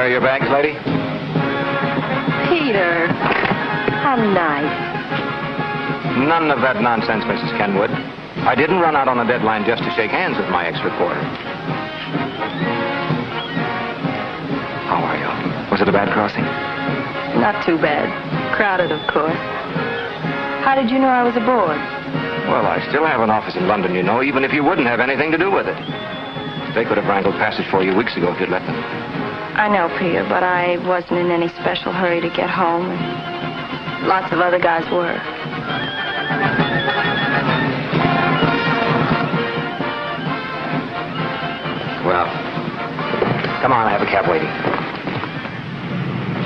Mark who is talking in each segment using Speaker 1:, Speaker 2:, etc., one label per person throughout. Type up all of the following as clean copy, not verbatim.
Speaker 1: are your bags, lady?
Speaker 2: Peter, how nice.
Speaker 1: None of that nonsense, Mrs. Kenwood. I didn't run out on a deadline just to shake hands with my ex-reporter. How are you? Was it a bad crossing?
Speaker 2: Not too bad. Crowded, of course. How did you know I was aboard?
Speaker 1: Well, I still have an office in London, you know, even if you wouldn't have anything to do with it. They could have wrangled passage for you weeks ago if you'd let them.
Speaker 2: I know, Peter, but I wasn't in any special hurry to get home, and lots of other guys were.
Speaker 1: Well, come on, I have a cab waiting.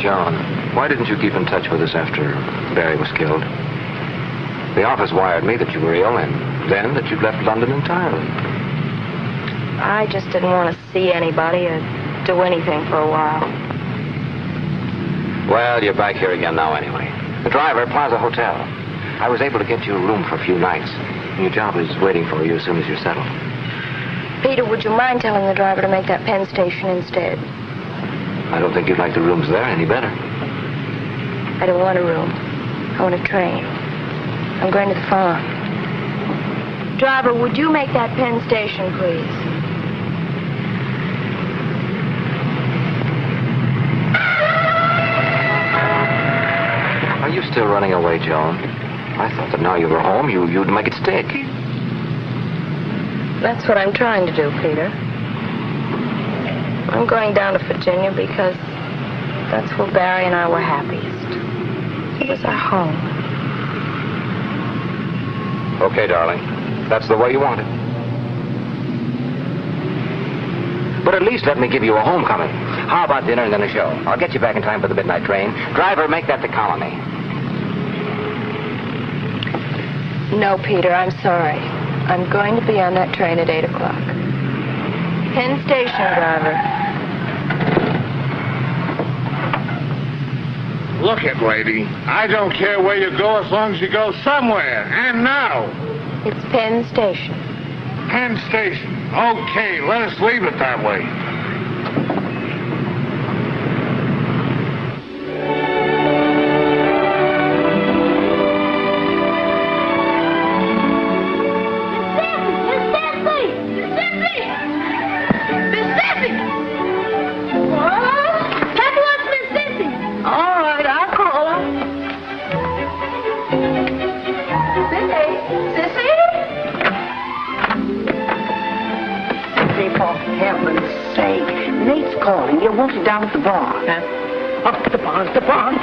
Speaker 1: Joan, why didn't you keep in touch with us after Barry was killed? The office wired me that you were ill, and then that you'd left London entirely.
Speaker 2: I just didn't want to see anybody or do anything for a while.
Speaker 1: Well, you're back here again now anyway. The driver, Plaza Hotel. I was able to get you a room for a few nights. And your job is waiting for you as soon as you're settled.
Speaker 2: Peter, would you mind telling the driver to make that Penn Station instead?
Speaker 1: I don't think you'd like the rooms there any better.
Speaker 2: I don't want a room. I want a train. I'm going to the farm. Driver, would you make that Penn Station, please?
Speaker 1: Are you still running away, Joan? I thought that now you were home, you'd make it stick.
Speaker 2: That's what I'm trying to do, Peter. I'm going down to Virginia because that's where Barry and I were happiest. It was our home.
Speaker 1: Okay, darling. That's the way you want it. But at least let me give you a homecoming. How about dinner and then a show? I'll get you back in time for the midnight train. Driver, make that the Colony.
Speaker 2: No, Peter, I'm sorry. I'm going to be on that train at 8 o'clock. Penn Station, driver.
Speaker 3: Look it, lady. I don't care where you go as long as you go somewhere. And now.
Speaker 2: It's Penn Station.
Speaker 3: Penn Station. Okay, let us leave it that way.
Speaker 4: Down at the barn. Up at the barn, the barn.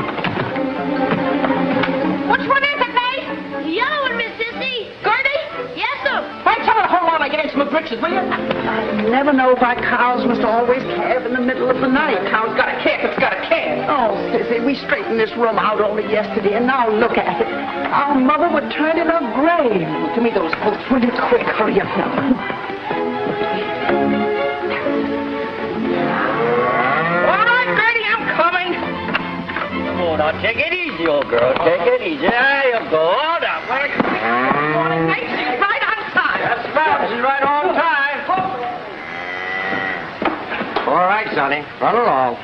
Speaker 5: Which one is it, Nate? The yellow one, Miss Sissy. Gertie? Yes, sir.
Speaker 4: Wait, someone hold on, I get into my britches, will you? I never know why cows must always calve in the middle of the night. Cow's got a calf, it's got a calf. Oh, Sissy, we straightened this room out only yesterday, and now look at it. Our mother would turn in her grave. Give me those books, will you, quick? Hurry up now.
Speaker 6: Now, take it easy, old girl. Take it easy. There you go. Hold up.
Speaker 4: She's right on time.
Speaker 6: That's right. She's right on time. All right, Sonny. Run along.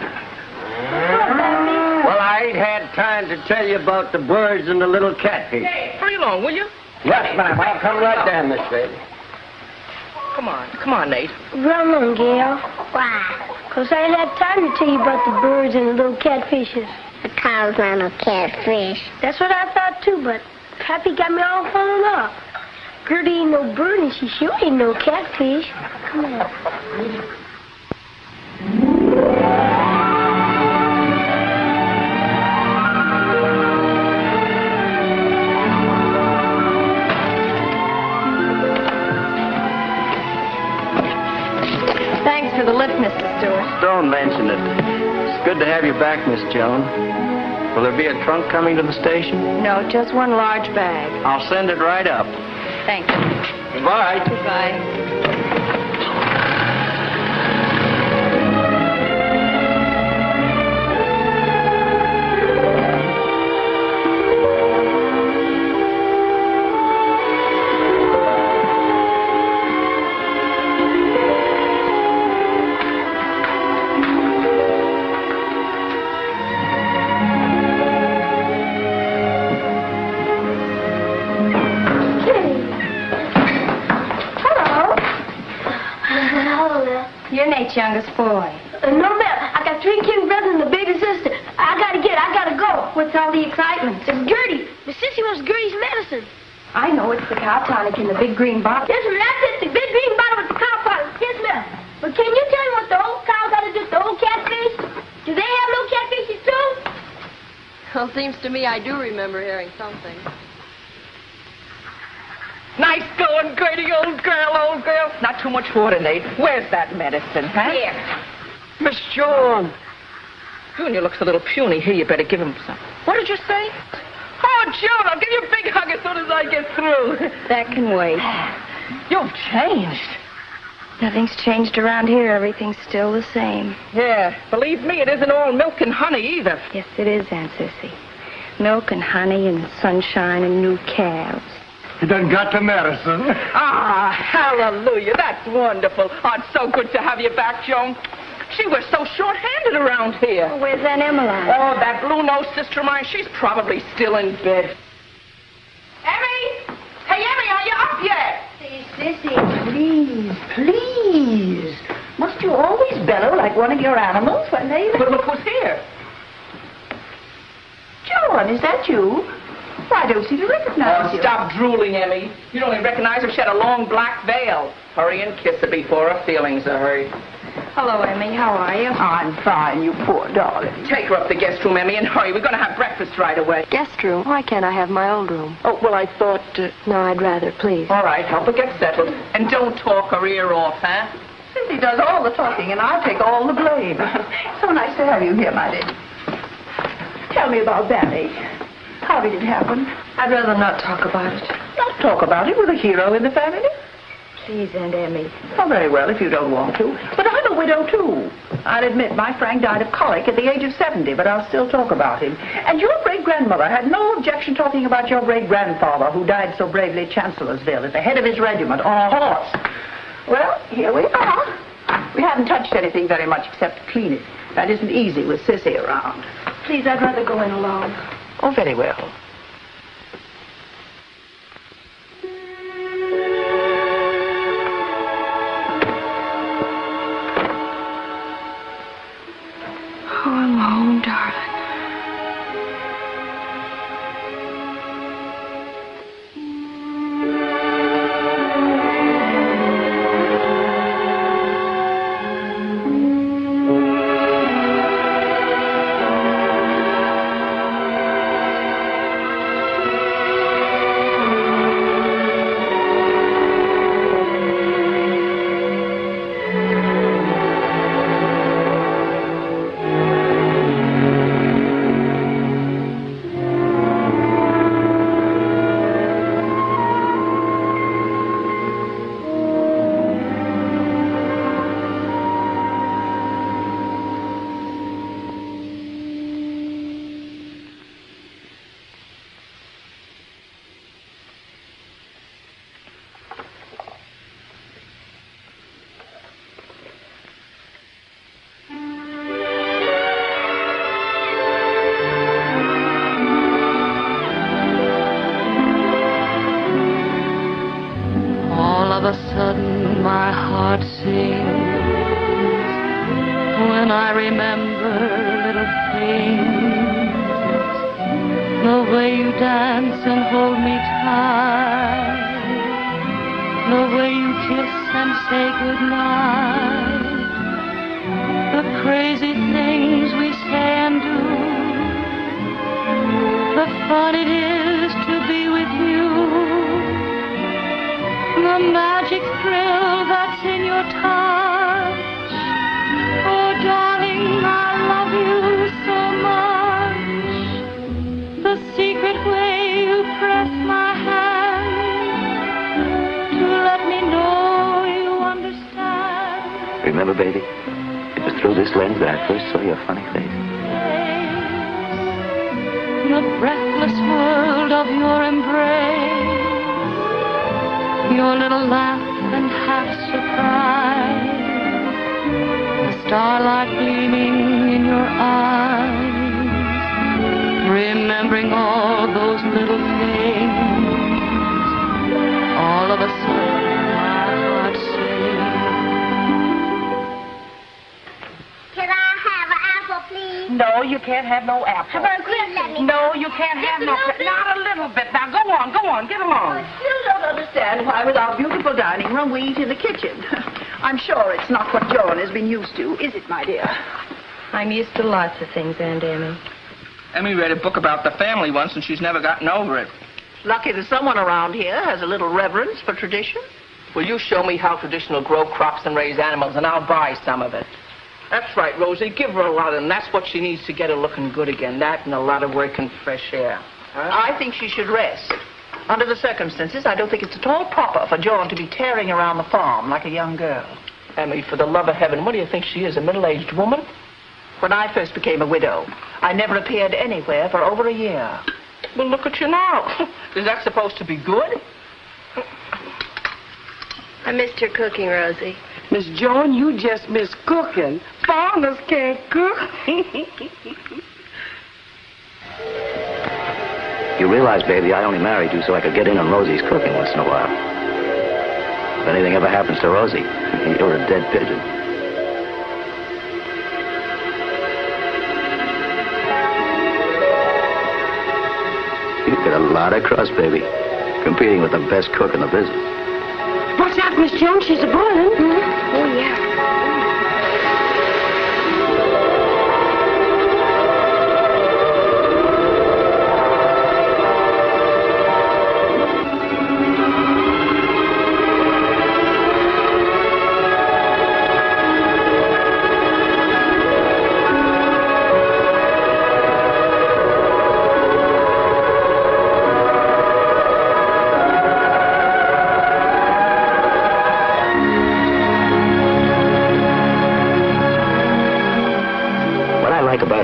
Speaker 6: Well, I ain't had time to tell you about the birds and the little catfish.
Speaker 4: Hey, hurry along, will you?
Speaker 6: Yes, ma'am. I'll come right down, Miss Bailey.
Speaker 4: Come on, Nate.
Speaker 5: Run on, Gail. Why? Because I ain't had time to tell you about the birds and the little catfishes.
Speaker 7: A cow's not a catfish.
Speaker 5: That's what I thought, too, but Pappy got me all falling off. Gertie ain't no bird, and she sure ain't no catfish. Come on.
Speaker 2: Thanks for the lift, Mr. Stewart.
Speaker 6: Don't mention it. It's good to have you back, Miss Joan. Will there be a trunk coming to the station?
Speaker 2: No, just one large bag.
Speaker 6: I'll send it right up.
Speaker 2: Thank you.
Speaker 6: Goodbye.
Speaker 2: Goodbye. Nate's youngest boy.
Speaker 5: No, ma'am. I got 3 kin brothers and a baby sister. I gotta go.
Speaker 2: What's all the excitement?
Speaker 5: It's Gertie. The sissy wants Gertie's medicine.
Speaker 2: I know it's the cow tonic in the big green bottle.
Speaker 5: Yes, ma'am. That's it. The big green bottle with the cow powder. Yes, ma'am. But can you tell me what the old cow got to do with the old catfish? Do they have little catfishes too?
Speaker 8: Well, seems to me I do remember hearing something.
Speaker 4: Nice going, Gertie, old girl. Not too much water, Nate. Where's that medicine, huh?
Speaker 2: Here.
Speaker 4: Miss Joan. Junior looks a little puny. Here, you better give him some. What did you say? Oh, Joan, I'll give you a big hug as soon as I get through.
Speaker 2: That can wait.
Speaker 4: You've changed.
Speaker 2: Nothing's changed around here. Everything's still the same.
Speaker 4: Yeah, believe me, it isn't all milk and honey either.
Speaker 2: Yes, it is, Aunt Sissy. Milk and honey and sunshine and new calves.
Speaker 3: He done got the medicine.
Speaker 4: Ah, hallelujah. That's wonderful. Oh, it's so good to have you back, Joan. Gee, we're so short-handed around here.
Speaker 2: Oh, where's Aunt Emmeline?
Speaker 4: Oh, that blue-nosed sister of mine, she's probably still in bed. Emmy! Hey, Emmy, are you up yet? Hey, Sissy, please. Must you always bellow like one of your animals when they... But look who's here. Joan, is that you? Why, I don't seem to recognize you. Stop drooling, Emmy. You'd only recognize her if she had a long black veil. Hurry and kiss her before her feelings are hurt.
Speaker 2: Hello, Emmy. How are you?
Speaker 4: I'm fine, you poor darling. Take her up the guest room, Emmy, and hurry. We're going to have breakfast right away.
Speaker 8: Guest room? Why can't I have my old room?
Speaker 4: Oh, well, I thought...
Speaker 8: No, I'd rather, please.
Speaker 4: All right, help her get settled. And don't talk her ear off, huh? Sissy does all the talking, and I take all the blame. So nice to have you here, my dear. Tell me about Barry. How did it happen?
Speaker 8: I'd rather not talk about it.
Speaker 4: Not talk about it with a hero in the family?
Speaker 2: Please, Aunt Emmy.
Speaker 4: Oh, very well, if you don't want to. But I'm a widow, too. I'll admit my Frank died of colic at the age of 70, but I'll still talk about him. And your great-grandmother had no objection talking about your great-grandfather, who died so bravely at Chancellorsville at the head of his regiment on a horse. Well, here we are. We haven't touched anything very much except to clean it. That isn't easy with Sissy around.
Speaker 2: Please, I'd rather go in alone.
Speaker 4: Oh, very well.
Speaker 2: Oh, I'm home, darling.
Speaker 1: Remember, baby? It was through this lens that I first saw your funny face.
Speaker 9: The breathless world of your embrace, your little laugh and half surprise, the starlight gleaming in your eyes, remembering all those little things, all of a sudden my heart sings.
Speaker 4: can't have no apple. No, you can't have no... Not a little bit. Now, go on, get along.
Speaker 10: I still don't understand why with our beautiful dining room we eat in the kitchen. I'm sure it's not what Joan has been used to, is it, my dear?
Speaker 2: I'm used to lots of things, Aunt Emmy.
Speaker 6: Emmy read a book about the family once, and she's never gotten over it.
Speaker 10: Lucky that someone around here has a little reverence for tradition.
Speaker 6: Will you show me how traditional grow crops and raise animals, and I'll buy some of it. That's right, Rosie. Give her a lot of them. That's what she needs to get her looking good again. That and a lot of work and fresh air.
Speaker 10: Huh? I think she should rest. Under the circumstances, I don't think it's at all proper for Joan to be tearing around the farm like a young girl.
Speaker 6: Emmy, for the love of heaven, what do you think she is, a middle-aged woman?
Speaker 10: When I first became a widow, I never appeared anywhere for over a year.
Speaker 6: Well, look at you now. Is that supposed to be good?
Speaker 2: I missed your cooking, Rosie.
Speaker 4: Miss Joan, you just miss cooking. Foreigners can't cook.
Speaker 11: You realize, baby, I only married you so I could get in on Rosie's cooking once in a while. If anything ever happens to Rosie, you're a dead pigeon. You've got a lot of crust, baby. Competing with the best cook in the business.
Speaker 5: Watch out, Miss Jones. She's a boiling.
Speaker 2: Mm-hmm. Oh, yeah.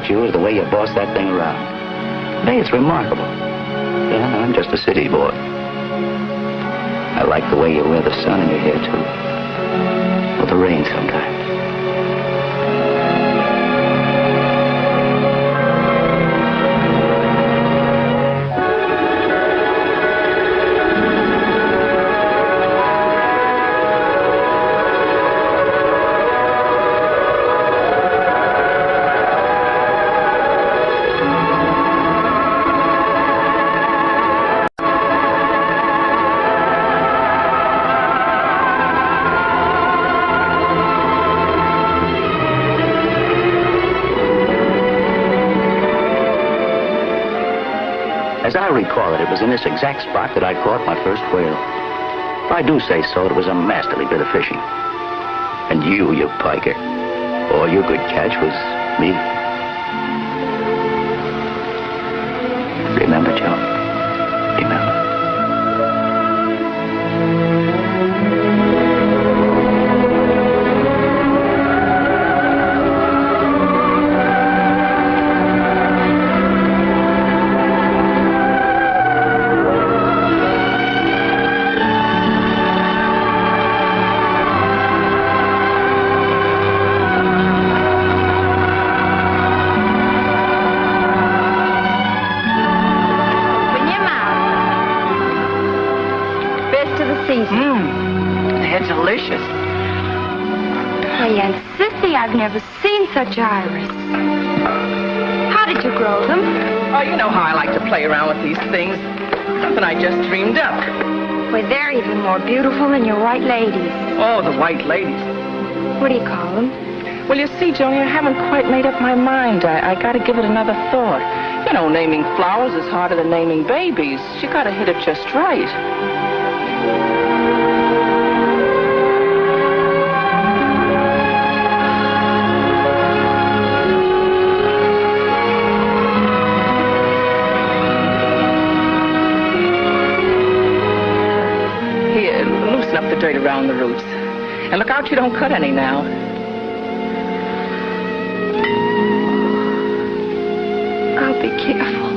Speaker 11: You is the way you boss that thing around. Hey, it's remarkable. Yeah, I'm just a city boy. I like the way you wear the sun in your hair, too. Or the rain sometimes. As I recall it, it was in this exact spot that I caught my first whale. If I do say so, it was a masterly bit of fishing. And you piker, all you could catch was me. Remember, Joan? Remember.
Speaker 2: I've never seen such iris. How did you grow them?
Speaker 6: Oh, you know how I like to play around with these things. Something I just dreamed up.
Speaker 2: Well, they're even more beautiful than your white ladies.
Speaker 6: Oh, the white ladies.
Speaker 2: What do you call them?
Speaker 6: Well, you see, Joan, I haven't quite made up my mind. I got to give it another thought. You know, naming flowers is harder than naming babies. You got to hit it just right. Dirt around the roots. And look out you don't cut any now.
Speaker 2: I'll be careful.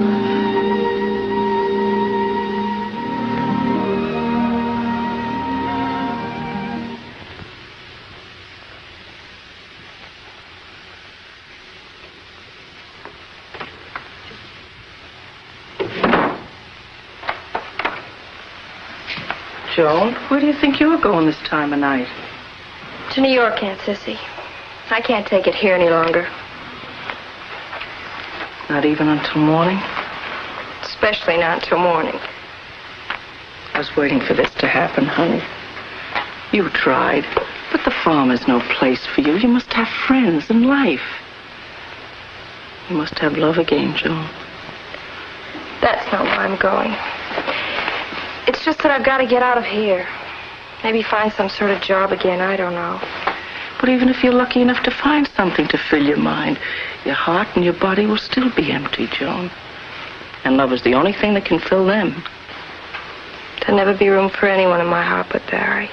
Speaker 6: Joan, where do you think you're going this time of night?
Speaker 2: To New York, Aunt Sissy. I can't take it here any longer.
Speaker 6: Not even until morning?
Speaker 2: Especially not till morning.
Speaker 6: I was waiting for this to happen, honey. You tried, but the farm is no place for you. You must have friends and life. You must have love again, Joan.
Speaker 2: That's not where I'm going. It's just that I've got to get out of here. Maybe find some sort of job again, I don't know.
Speaker 6: But even if you're lucky enough to find something to fill your mind, your heart and your body will still be empty, Joan. And love is the only thing that can fill them.
Speaker 2: There'll never be room for anyone in my heart but Barry.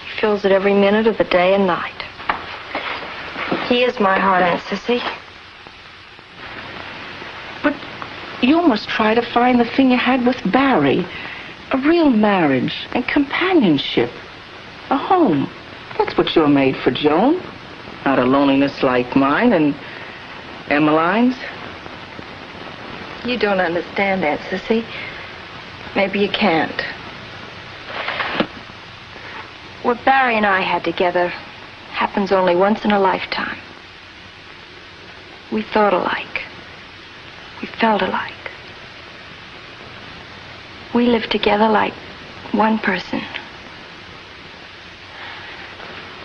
Speaker 2: He fills it every minute of the day and night. He is my heart, Aunt Sissy.
Speaker 6: But you must try to find the thing you had with Barry. A real marriage and companionship. A home. That's what you're made for, Joan. Not a loneliness like mine and Emmeline's.
Speaker 2: You don't understand, Aunt Sissy. Maybe you can't. What Barry and I had together happens only once in a lifetime. We thought alike. We felt alike. We lived together like one person.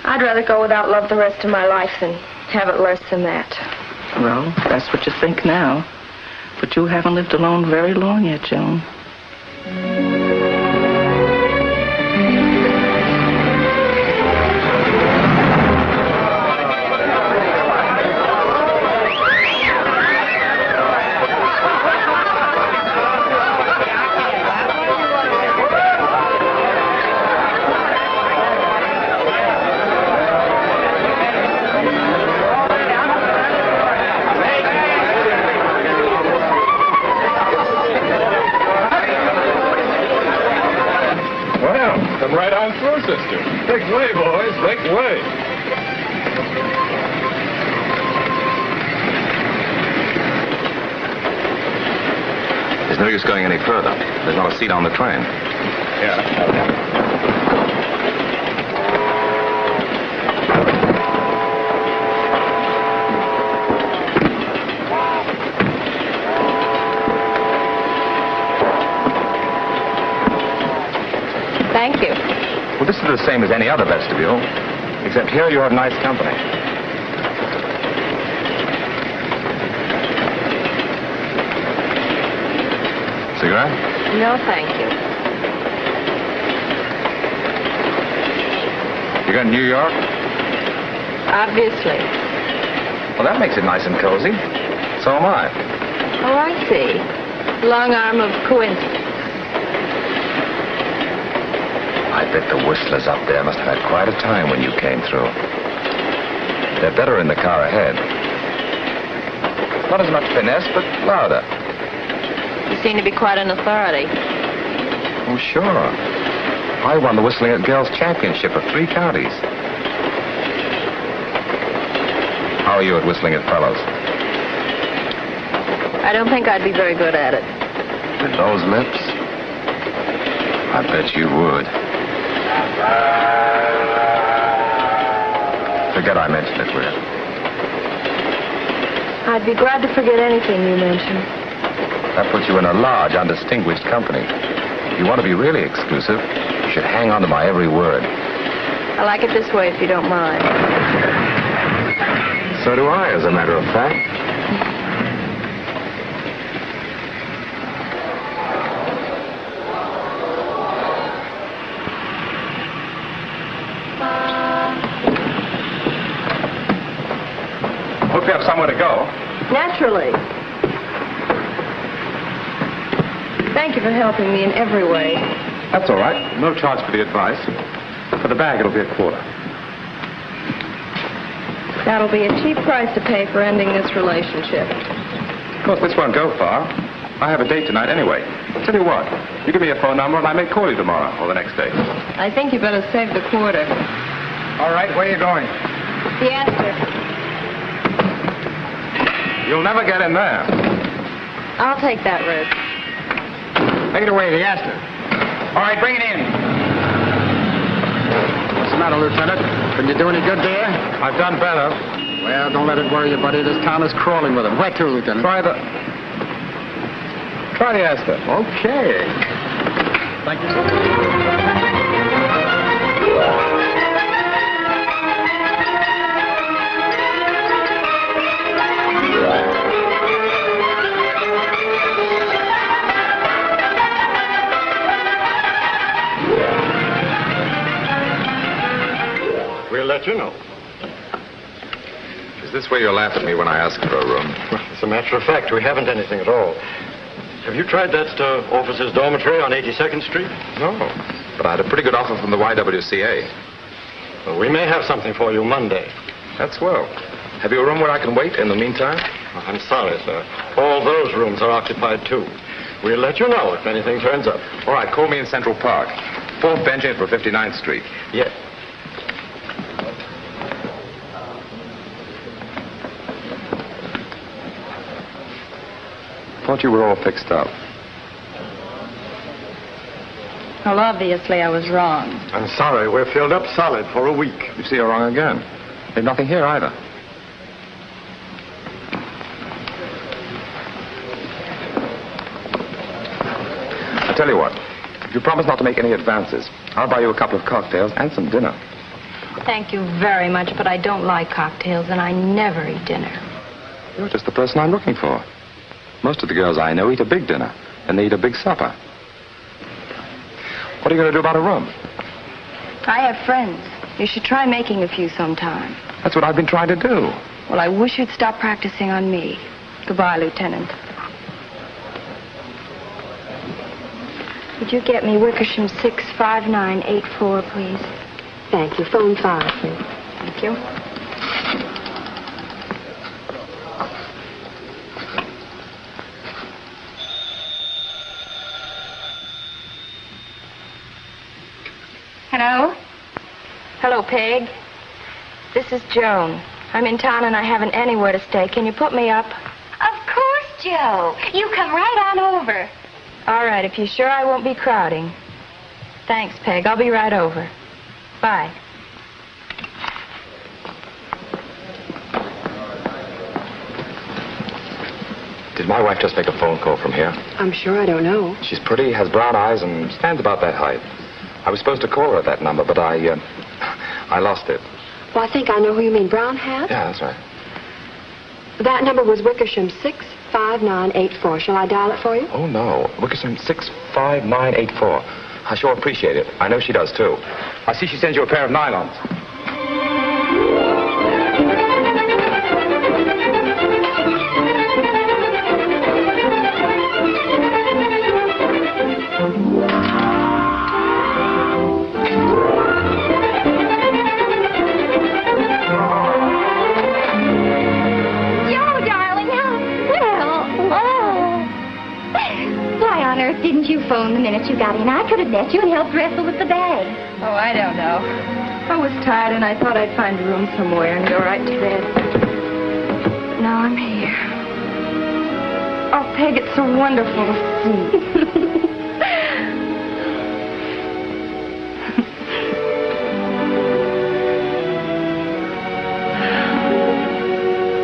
Speaker 2: I'd rather go without love the rest of my life than have it less than that.
Speaker 6: Well, that's what you think now. But you haven't lived alone very long yet, Joan.
Speaker 12: Right on through, sister. Big way, boys. Big way.
Speaker 1: There's no use going any further. There's not a seat on the train.
Speaker 12: Yeah.
Speaker 2: Thank you.
Speaker 1: Well, this is the same as any other vestibule, except here you have nice company. Cigarette?
Speaker 2: No, thank you.
Speaker 1: You got New York?
Speaker 2: Obviously.
Speaker 1: Well, that makes it nice and cozy. So am I.
Speaker 2: Oh, I see. Long arm of coincidence.
Speaker 1: I bet the whistlers up there must have had quite a time when you came through. They're better in the car ahead. Not as much finesse, but louder.
Speaker 2: You seem to be quite an authority.
Speaker 1: Oh, sure. I won the Whistling at Girls Championship of 3 counties. How are you at whistling at fellows?
Speaker 2: I don't think I'd be very good at it.
Speaker 1: With those lips? I bet you would. Forget I mentioned it, will you?
Speaker 2: I'd be glad to forget anything you mention.
Speaker 1: That puts you in a large, undistinguished company. If you want to be really exclusive, you should hang on to my every word.
Speaker 2: I like it this way, if you don't mind.
Speaker 1: So do I, as a matter of fact. Hope you have somewhere to go.
Speaker 2: Naturally. Thank you for helping me in every way.
Speaker 1: That's all right. No charge for the advice. For the bag, it'll be a quarter.
Speaker 2: That'll be a cheap price to pay for ending this relationship.
Speaker 1: Of course, this won't go far. I have a date tonight anyway. Tell you what, you give me a phone number and I may call you tomorrow or the next day.
Speaker 2: I think you better save the quarter.
Speaker 12: All right, where are you going?
Speaker 2: The Astor.
Speaker 1: You'll never get in there.
Speaker 2: I'll take that risk.
Speaker 12: Take it away, the Astor. All right, bring it in. What's the matter, Lieutenant? Couldn't you do any good there?
Speaker 1: I've done better.
Speaker 13: Well, don't let it worry you, buddy. This town is crawling with them. Where to, Lieutenant?
Speaker 1: Try the Astor.
Speaker 13: Okay. Thank you, sir.
Speaker 14: We'll let you know.
Speaker 1: Is this where you'll laugh at me when I ask for a room?
Speaker 14: Well, as a matter of fact, we haven't anything at all. Have you tried that officer's dormitory on 82nd Street?
Speaker 1: No, but I had a pretty good offer from the YWCA.
Speaker 14: Well, we may have something for you Monday.
Speaker 1: That's well. Have you a room where I can wait in the meantime?
Speaker 14: Well, I'm sorry, sir. All those rooms are occupied, too. We'll let you know if anything turns up.
Speaker 1: All right, call me in Central Park. 4th bench in for 59th Street.
Speaker 14: Yes.
Speaker 1: Thought you were all fixed up.
Speaker 8: Well, obviously I was wrong.
Speaker 14: I'm sorry. We're filled up solid for a week.
Speaker 1: You see, you're wrong again. There's nothing here either. I tell you what. If you promise not to make any advances, I'll buy you a couple of cocktails and some dinner.
Speaker 2: Thank you very much, but I don't like cocktails, and I never eat dinner.
Speaker 1: You're just the person I'm looking for. Most of the girls I know eat a big dinner, and they eat a big supper. What are you going to do about a room?
Speaker 2: I have friends. You should try making a few sometime.
Speaker 1: That's what I've been trying to do.
Speaker 2: Well, I wish you'd stop practicing on me. Goodbye, Lieutenant. Would you get me Wickersham 65984, please?
Speaker 8: Thank you. Phone 5, please.
Speaker 2: Thank you. Hello? Hello, Peg. This is Joan. I'm in town and I haven't anywhere to stay. Can you put me up?
Speaker 15: Of course, Joe. You come right on over.
Speaker 2: All right, if you're sure I won't be crowding. Thanks, Peg. I'll be right over. Bye.
Speaker 1: Did my wife just make a phone call from here?
Speaker 8: I'm sure I don't know.
Speaker 1: She's pretty, has brown eyes, and stands about that height. I was supposed to call her at that number, but I lost it.
Speaker 8: Well, I think I know who you mean. Brown hat?
Speaker 1: Yeah, that's right.
Speaker 8: That number was Wickersham 65984. Shall I dial it for you?
Speaker 1: Oh, no. Wickersham 65984. I sure appreciate it. I know she does, too. I see she sends you a pair of nylons.
Speaker 15: Didn't you phone the minute you got in? I could have met you and helped wrestle with the bag.
Speaker 2: Oh, I don't know. I was tired and I thought I'd find a room somewhere and go right to bed. But now I'm here. Oh, Peg, it's so wonderful to see.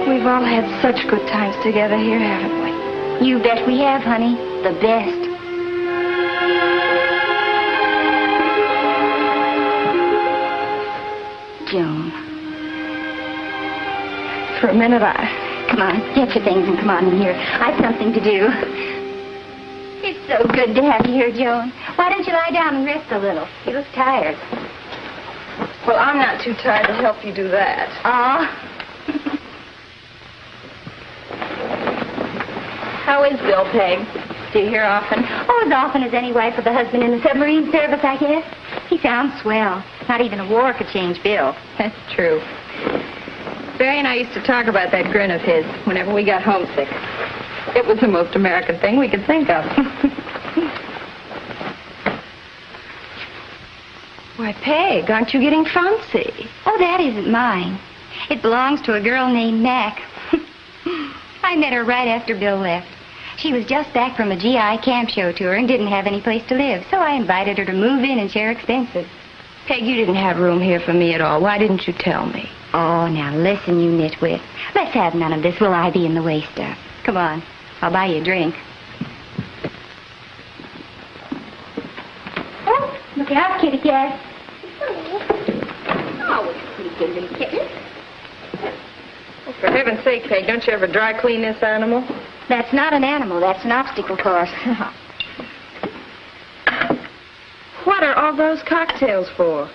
Speaker 2: We've all had such good times together here, haven't we?
Speaker 15: You bet we have, honey. The best. Joan.
Speaker 2: For a minute,
Speaker 15: Come on, get your things and come on in here. I've something to do. It's so good to have you here, Joan. Why don't you lie down and rest a little? You look tired.
Speaker 2: Well, I'm not too tired to help you do that.
Speaker 15: Aw.
Speaker 2: How is Bill, Peg? Do you hear often?
Speaker 15: Oh, as often as any wife with a husband in the submarine service, I guess. He sounds swell. Not even a war could change Bill.
Speaker 2: That's true. Barry and I used to talk about that grin of his whenever we got homesick. It was the most American thing we could think of. Why, Peg, aren't you getting fancy?
Speaker 15: Oh, that isn't mine. It belongs to a girl named Mac. I met her right after Bill left. She was just back from a GI camp show tour and didn't have any place to live, so I invited her to move in and share expenses.
Speaker 2: Peg, you didn't have room here for me at all. Why didn't you tell me?
Speaker 15: Oh, now listen, you nitwit. Let's have none of this will I be in the way stuff. Come on, I'll buy you a drink. Oh, look out, kitty cat. Oh, it's a pretty good little kitten.
Speaker 2: Oh, for heaven's sake, Peg, don't you ever dry clean this animal?
Speaker 15: That's not an animal, that's an obstacle course.
Speaker 2: What are all those cocktails for?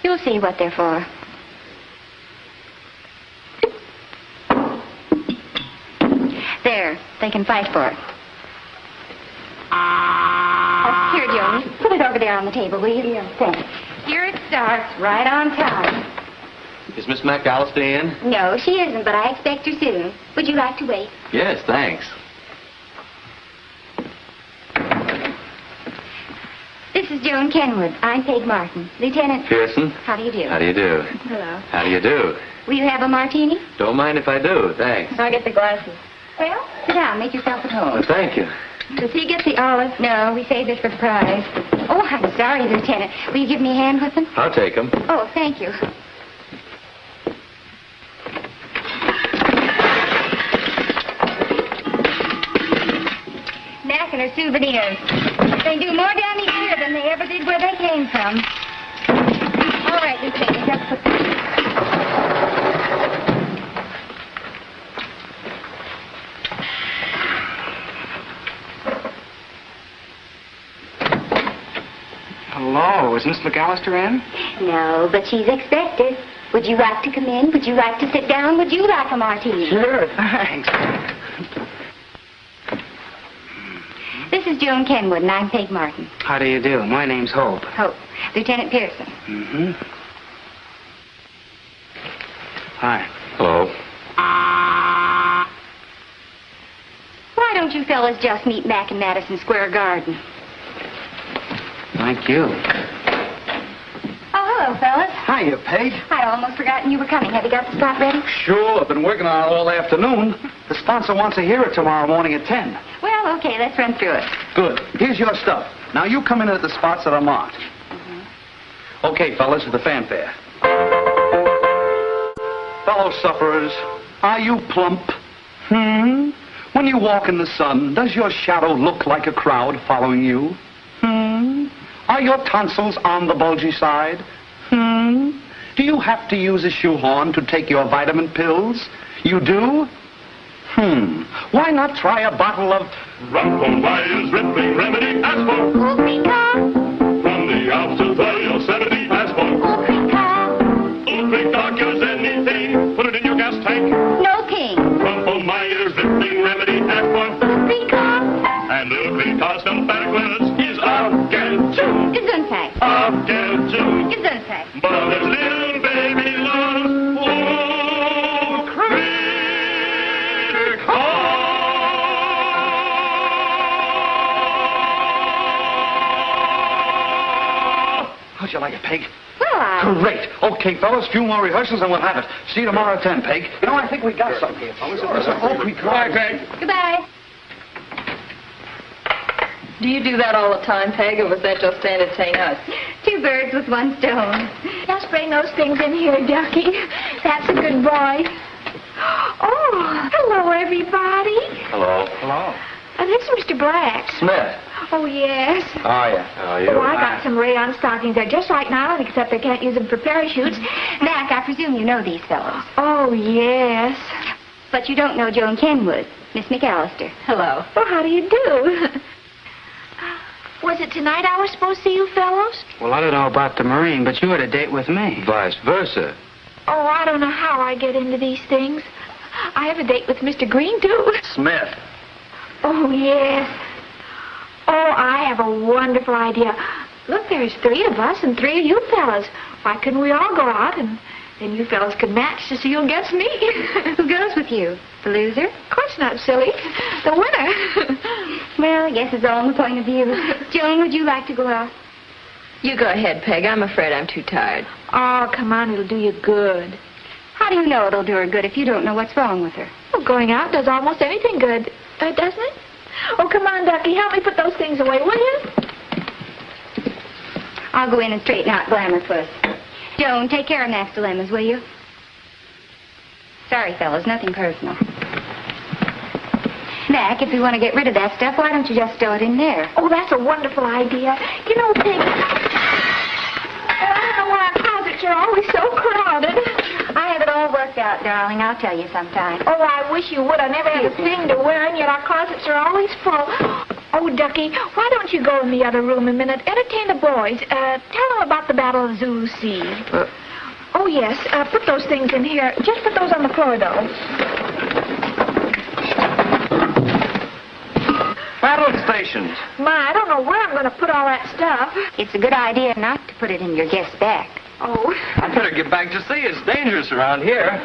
Speaker 15: You'll see what they're for. There, they can fight for it. Oh, here, Joan, put it over there on the table, will you? Yeah, thanks. Here it starts, right on time.
Speaker 12: Is Miss McAllister in?
Speaker 15: No, she isn't, but I expect her soon. Would you like to wait?
Speaker 12: Yes, thanks.
Speaker 15: This is Joan Kenwood. I'm Peg Martin. Lieutenant
Speaker 12: Pearson.
Speaker 15: How do you do?
Speaker 12: How do you do?
Speaker 2: Hello.
Speaker 12: How do you do?
Speaker 15: Will you have a martini?
Speaker 12: Don't mind if I do, thanks.
Speaker 2: I'll get the glasses.
Speaker 15: Well, sit down. Make yourself at home.
Speaker 12: Oh, thank you.
Speaker 2: Does he get the olive?
Speaker 15: No, we saved it for the prize. Oh, I'm sorry, Lieutenant. Will you give me a hand with them?
Speaker 12: I'll take them.
Speaker 15: Oh, thank you. Mac and her souvenirs. They do more damage here than they ever did where they came from. All right, Lieutenant, just put them.
Speaker 13: Hello, is Miss McAllister in?
Speaker 15: No, but she's expected. Would you like to come in? Would you like to sit down? Would you like a martini?
Speaker 13: Sure, thanks.
Speaker 15: This is Joan Kenwood, and I'm Peg Martin.
Speaker 13: How do you do? My name's Hope.
Speaker 15: Hope. Lieutenant Pearson.
Speaker 13: Mm-hmm. Hi.
Speaker 12: Hello.
Speaker 15: Why don't you fellas just meet Mac in Madison Square Garden?
Speaker 13: Thank you.
Speaker 15: Oh, hello, fellas.
Speaker 13: Hiya, Peg.
Speaker 15: I'd almost forgotten you were coming. Have you got the spot ready?
Speaker 13: Sure, I've been working on it all afternoon. The sponsor wants to hear it tomorrow morning at 10.
Speaker 15: Well, okay, let's run through it.
Speaker 13: Good. Here's your stuff. Now you come in at the spots that are marked. Okay, fellas, the fanfare. Fellow sufferers, are you plump? When you walk in the sun, does your shadow look like a crowd following you? Are your tonsils on the bulgy side? Do you have to use a shoehorn to take your vitamin pills? You do? Why not try a bottle of
Speaker 16: Rumpelmeyer's Rippling Remedy? Ask for
Speaker 15: Ulrika.
Speaker 16: From the Alps to the Yosemite. Ask for
Speaker 15: Ulrika.
Speaker 16: Ulrika cures anything. Put it in your gas tank.
Speaker 15: No king.
Speaker 16: Rumpelmeyer's Rippling Remedy. Ask for
Speaker 15: Ulrika.
Speaker 16: And Ulrika spelled backwards is again too.
Speaker 15: Gesundheit.
Speaker 16: Again too.
Speaker 15: Gesundheit.
Speaker 16: But as little baby loves, oh,
Speaker 13: How'd you like it, Peg?
Speaker 15: Well,
Speaker 13: Great. Okay, fellas, few more rehearsals and we'll have it. See you tomorrow at 10, Peg. You know, I think we got something here, fellas.
Speaker 16: Bye, Peg.
Speaker 15: Goodbye.
Speaker 2: Do you do that all the time, Peg, or was that just to entertain us?
Speaker 15: 2 birds with 1 stone.
Speaker 5: Just bring those things in here, Ducky. That's a good boy. Oh, hello, everybody.
Speaker 12: Hello.
Speaker 13: Hello.
Speaker 5: This is Mr. Black.
Speaker 12: Smith.
Speaker 5: Oh, yes.
Speaker 12: How are you? How are you?
Speaker 5: Oh, I got some rayon stockings. They're just like nylon, except they can't use them for parachutes.
Speaker 15: Mac, I presume you know these fellows.
Speaker 5: Oh, yes.
Speaker 15: But you don't know Joan Kenwood, Miss McAllister.
Speaker 2: Hello.
Speaker 5: Well, how do you do? Was it tonight I was supposed to see you fellows?
Speaker 13: Well, I don't know about the Marine, but you had a date with me.
Speaker 12: Vice versa.
Speaker 5: Oh, I don't know how I get into these things. I have a date with Mr. Green, too.
Speaker 13: Smith.
Speaker 5: Oh, yes. Oh, I have a wonderful idea. Look, there's 3 of us and 3 of you fellas. Why couldn't we all go out and then you fellas could match to see who gets me?
Speaker 15: Who goes with you? The loser?
Speaker 5: Of course not, silly. The winner.
Speaker 15: Well, I guess it's all in the point of view. Joan, would you like to go out?
Speaker 2: You go ahead, Peg. I'm afraid I'm too tired.
Speaker 5: Oh, come on, it'll do you good.
Speaker 15: How do you know it'll do her good if you don't know what's wrong with her?
Speaker 5: Well, going out does almost anything good, doesn't it? Oh, come on, Ducky. Help me put those things away, will you?
Speaker 15: I'll go in and straighten out Glamour Puss. Joan, take care of Mac's dilemmas, will you? Sorry, fellas, nothing personal. Mac, if you want to get rid of that stuff, why don't you just stow it in there?
Speaker 5: Oh, that's a wonderful idea. You know, Peg, I don't know why our closets are always so crowded.
Speaker 15: I have it all worked out, darling. I'll tell you sometime.
Speaker 5: Oh, I wish you would. I never had a thing to wear, and yet our closets are always full. Oh, Ducky, why don't you go in the other room a minute? Entertain the boys. Tell them about the Battle of Zulu Sea. Oh, yes. Put those things in here. Just put those on the floor, though.
Speaker 11: Battle stations.
Speaker 5: My, I don't know where I'm going to put all that stuff.
Speaker 15: It's a good idea not to put it in your guest's back.
Speaker 5: Oh.
Speaker 11: I'd better get back to sea. It's dangerous around here.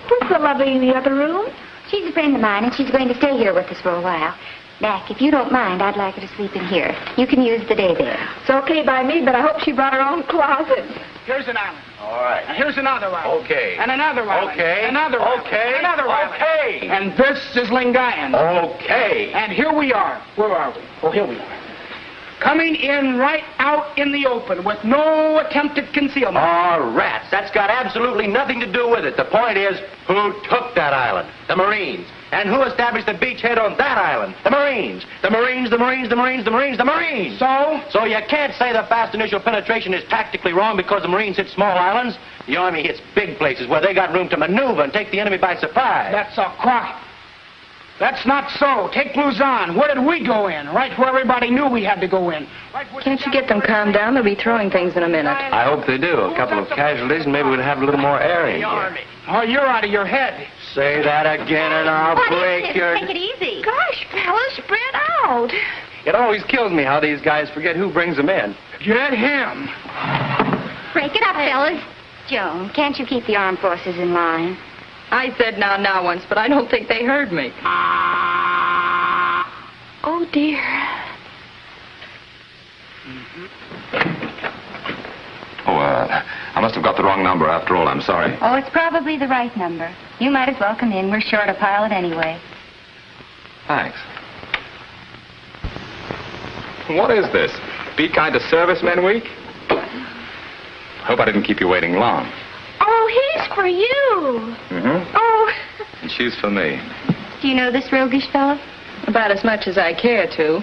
Speaker 5: Who's the lovely in the other room?
Speaker 15: She's a friend of mine, and she's going to stay here with us for a while. Mac, if you don't mind, I'd like her to sleep in here. You can use the day there.
Speaker 5: It's okay by me, but I hope she brought her own closet.
Speaker 4: Here's an island.
Speaker 11: All right.
Speaker 4: And here's another island.
Speaker 11: Okay.
Speaker 4: And another island.
Speaker 11: Okay.
Speaker 4: Another island.
Speaker 11: Okay.
Speaker 4: Another island.
Speaker 11: Okay.
Speaker 4: And this is Lingayen.
Speaker 11: Okay.
Speaker 4: And here we are. Where are we? Oh, here we are. Coming in right out in the open with no attempt at concealment.
Speaker 11: Oh, rats. That's got absolutely nothing to do with it. The point is, who took that island? The Marines. And who established the beachhead on that island? The Marines. The Marines, the Marines, the Marines, the Marines, the Marines.
Speaker 4: So
Speaker 11: you can't say the fast initial penetration is tactically wrong because the Marines hit small islands. The Army hits big places where they got room to maneuver and take the enemy by surprise.
Speaker 4: That's a crock. That's not so. Take Luzon. Where did we go in? Right where everybody knew we had to go in.
Speaker 2: Can't you get them calmed down? They'll be throwing things in a minute.
Speaker 1: I hope they do. A couple of casualties, and maybe we'll have a little more air in here.
Speaker 4: Oh, you're out of your head.
Speaker 11: Say that again, and I'll break your...
Speaker 15: Take it easy.
Speaker 5: Gosh, fellas, spread out.
Speaker 1: It always kills me how these guys forget who brings them in.
Speaker 4: Get him.
Speaker 15: Break it up, fellas. Joan, can't you keep the armed forces in line?
Speaker 2: I said now once, but I don't think they heard me.
Speaker 5: Oh, dear.
Speaker 1: Oh, I must have got the wrong number after all. I'm sorry.
Speaker 15: Oh, it's probably the right number. You might as well come in. We're short a pilot anyway.
Speaker 1: Thanks. What is this? Be Kind to Servicemen Week? Hope I didn't keep you waiting long.
Speaker 5: Oh, he's for you.
Speaker 1: Mm-hmm.
Speaker 5: Oh.
Speaker 1: And she's for me.
Speaker 15: Do you know this roguish fellow?
Speaker 2: About as much as I care to.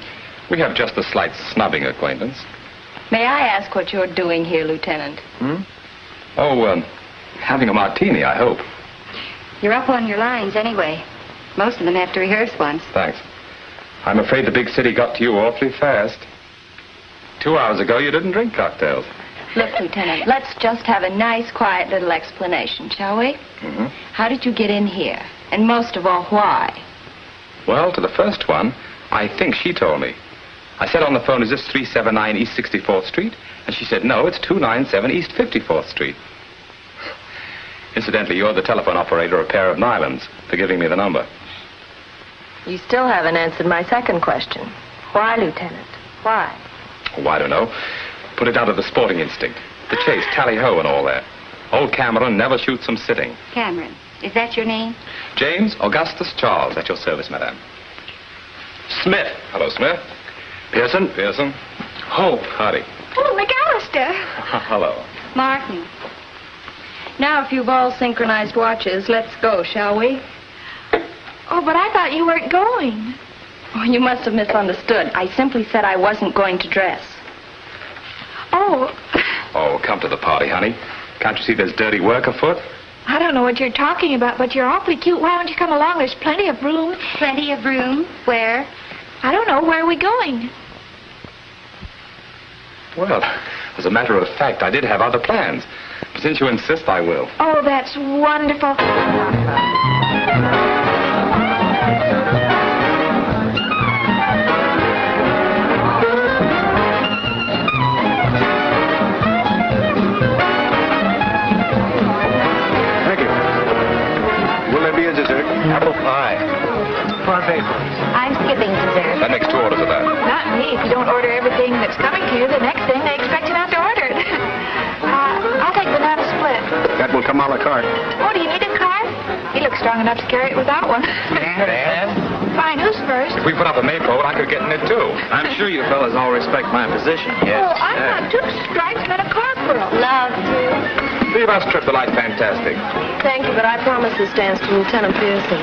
Speaker 1: We have just a slight snubbing acquaintance.
Speaker 2: May I ask what you're doing here, Lieutenant?
Speaker 1: Oh, having a martini, I hope.
Speaker 15: You're up on your lines anyway. Most of them have to rehearse once.
Speaker 1: Thanks. I'm afraid the big city got to you awfully fast. 2 hours ago, you didn't drink cocktails.
Speaker 2: Look, Lieutenant, let's just have a nice, quiet little explanation, shall we?
Speaker 1: Mm-hmm.
Speaker 2: How did you get in here? And most of all, why?
Speaker 1: Well, to the first one, I think she told me. I said on the phone, is this 379 East 64th Street? And she said, no, it's 297 East 54th Street. Incidentally, you're the telephone operator of a pair of nylons for giving me the number.
Speaker 2: You still haven't answered my second question. Why, Lieutenant? Why?
Speaker 1: Oh, I don't know. Put it down to the sporting instinct. The chase, tally-ho and all that. Old Cameron never shoots them sitting.
Speaker 15: Cameron, is that your name?
Speaker 1: James Augustus Charles, at your service, madame.
Speaker 11: Smith.
Speaker 1: Hello, Smith.
Speaker 11: Pearson.
Speaker 1: Pearson. Hope. Howdy.
Speaker 5: Oh, McAllister.
Speaker 1: Hello.
Speaker 15: Martin.
Speaker 2: Now, if you've all synchronized watches, let's go, shall we?
Speaker 5: Oh, but I thought you weren't going.
Speaker 2: Oh, you must have misunderstood. I simply said I wasn't going to dress.
Speaker 5: Oh.
Speaker 1: Oh, come to the party, honey. Can't you see there's dirty work afoot?
Speaker 5: I don't know what you're talking about, but you're awfully cute. Why don't you come along? There's plenty of room.
Speaker 15: Plenty of room? Where?
Speaker 5: I don't know. Where are we going?
Speaker 1: Well, as a matter of fact, I did have other plans. But since you insist, I will.
Speaker 5: Oh, that's wonderful.
Speaker 1: Apple pie.
Speaker 11: Parfait, please.
Speaker 15: I'm skipping dessert.
Speaker 1: That makes 2 orders of that.
Speaker 5: Not me. If you don't order everything that's coming to you, the next thing they expect you not to order it. I'll take banana split.
Speaker 11: That will come a la carte.
Speaker 5: Oh, do you need a cart? He looks strong enough to carry it without one.
Speaker 11: Dan?
Speaker 5: Fine. Who's first?
Speaker 1: If we put up a maypole, I could get in it, too.
Speaker 17: I'm sure you fellas all respect my position. Yes.
Speaker 5: Oh, I got 2 stripes and a corporal.
Speaker 15: Love to.
Speaker 1: Leave us trip the light fantastic.
Speaker 8: Thank you, but I promised this dance to Lieutenant Pearson.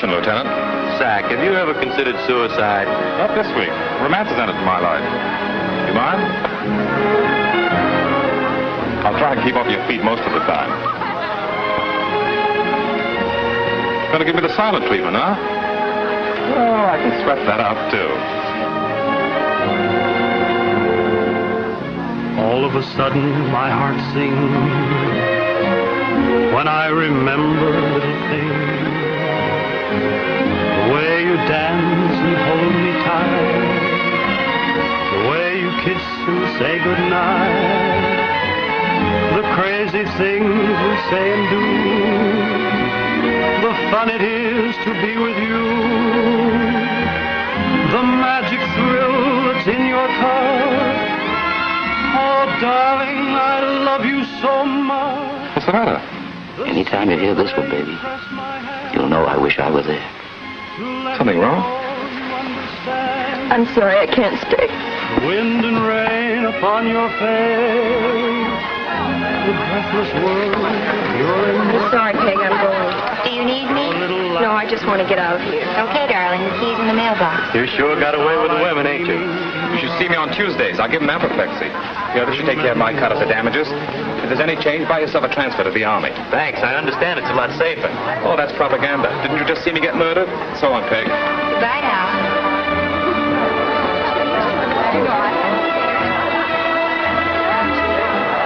Speaker 1: Lieutenant.
Speaker 14: Sack, have you ever considered suicide?
Speaker 1: Not this week. Romance is entered my life. You mind? I'll try and keep off your feet most of the time. Gonna give me the silent treatment, huh? Well, I can sweat that out, too.
Speaker 16: All of a sudden, my heart sings when I remember little things. The way you dance and hold me tight, the way you kiss and say goodnight, the crazy things we say and do, the fun it is to be with you, the magic thrill that's in your touch. Oh, darling, I love you so much.
Speaker 1: What's the matter?
Speaker 11: Anytime you hear this one, baby, you'll know I wish I were there.
Speaker 1: Something wrong?
Speaker 8: I'm sorry, I can't stay.
Speaker 16: Wind and rain upon your face, the breathless world you're in.
Speaker 8: I'm sorry, Peg, I'm going.
Speaker 15: Do you need me?
Speaker 8: No, I just want to get out of here.
Speaker 15: Okay, darling, the key's in the mailbox.
Speaker 14: You sure got away with the women, ain't you?
Speaker 1: You should see me on Tuesdays. I'll give them apoplexy. The others should take care of my cut of the damages. If there's any change, buy yourself a transfer to the Army.
Speaker 14: Thanks, I understand it's a lot safer.
Speaker 1: Oh, that's propaganda. Didn't you just see me get murdered? So on, Peg.
Speaker 15: Goodbye now.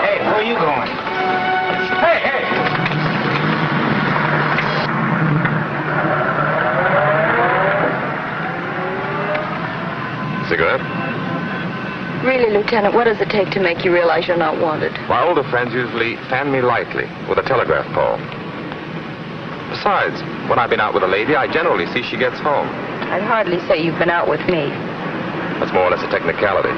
Speaker 17: Hey, where are you going? Hey, hey!
Speaker 1: Cigarette?
Speaker 8: Really, Lieutenant, what does it take to make you realize you're not wanted?
Speaker 1: My older friends usually fan me lightly with a telegraph pole. Besides, when I've been out with a lady, I generally see she gets home.
Speaker 8: I'd hardly say you've been out with me.
Speaker 1: That's more or less a technicality.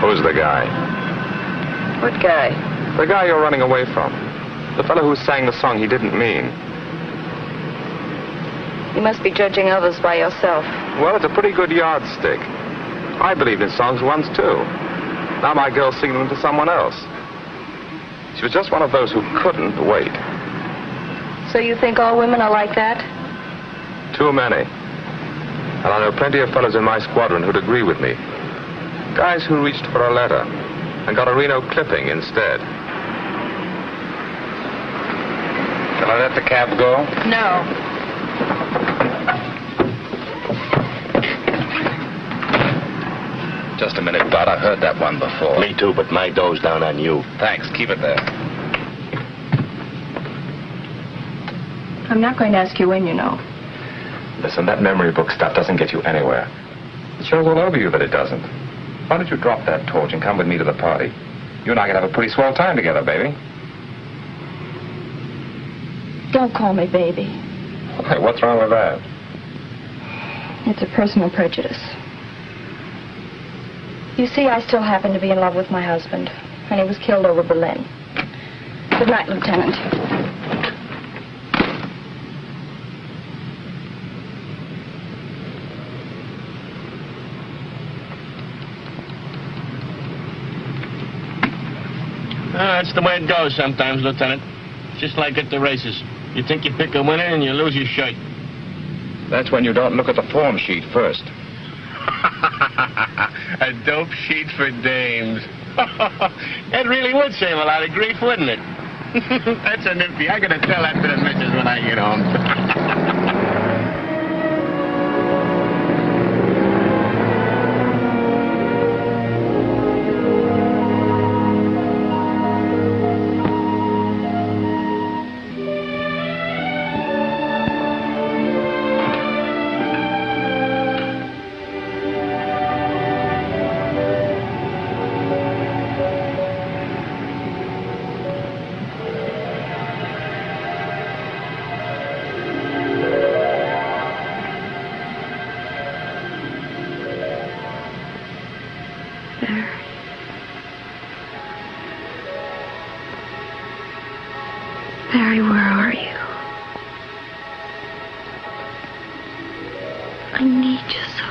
Speaker 1: Who's the guy?
Speaker 8: What guy?
Speaker 1: The guy you're running away from. The fellow who sang the song he didn't mean.
Speaker 8: You must be judging others by yourself.
Speaker 1: Well, it's a pretty good yardstick. I believed in songs once, too. Now my girl's singing them to someone else. She was just one of those who couldn't wait.
Speaker 8: So you think all women are like that?
Speaker 1: Too many. And I know plenty of fellows in my squadron who'd agree with me. Guys who reached for a letter and got a Reno clipping instead. Shall I let the cab go?
Speaker 8: No.
Speaker 1: Just a minute, Bud. I've heard that one before.
Speaker 11: Me too, but my dough's down on you.
Speaker 1: Thanks. Keep it there.
Speaker 8: I'm not going to ask you when, you know.
Speaker 1: Listen, that memory book stuff doesn't get you anywhere. It shows all over you that it doesn't. Why don't you drop that torch and come with me to the party? You and I can have a pretty swell time together, baby.
Speaker 8: Don't call me baby.
Speaker 1: Hey, what's wrong with that?
Speaker 8: It's a personal prejudice. You see, I still happen to be in love with my husband, and he was killed over Berlin. Good night, Lieutenant.
Speaker 17: That's the way it goes sometimes, Lieutenant. Just like at the races. You think you pick a winner and you lose your shirt.
Speaker 1: That's when you don't look at the form sheet first.
Speaker 17: A dope sheet for dames. That really would save a lot of grief, wouldn't it? That's a nifty. I gotta tell that to the missus when I get home.
Speaker 2: Barry, where are you? I need you so.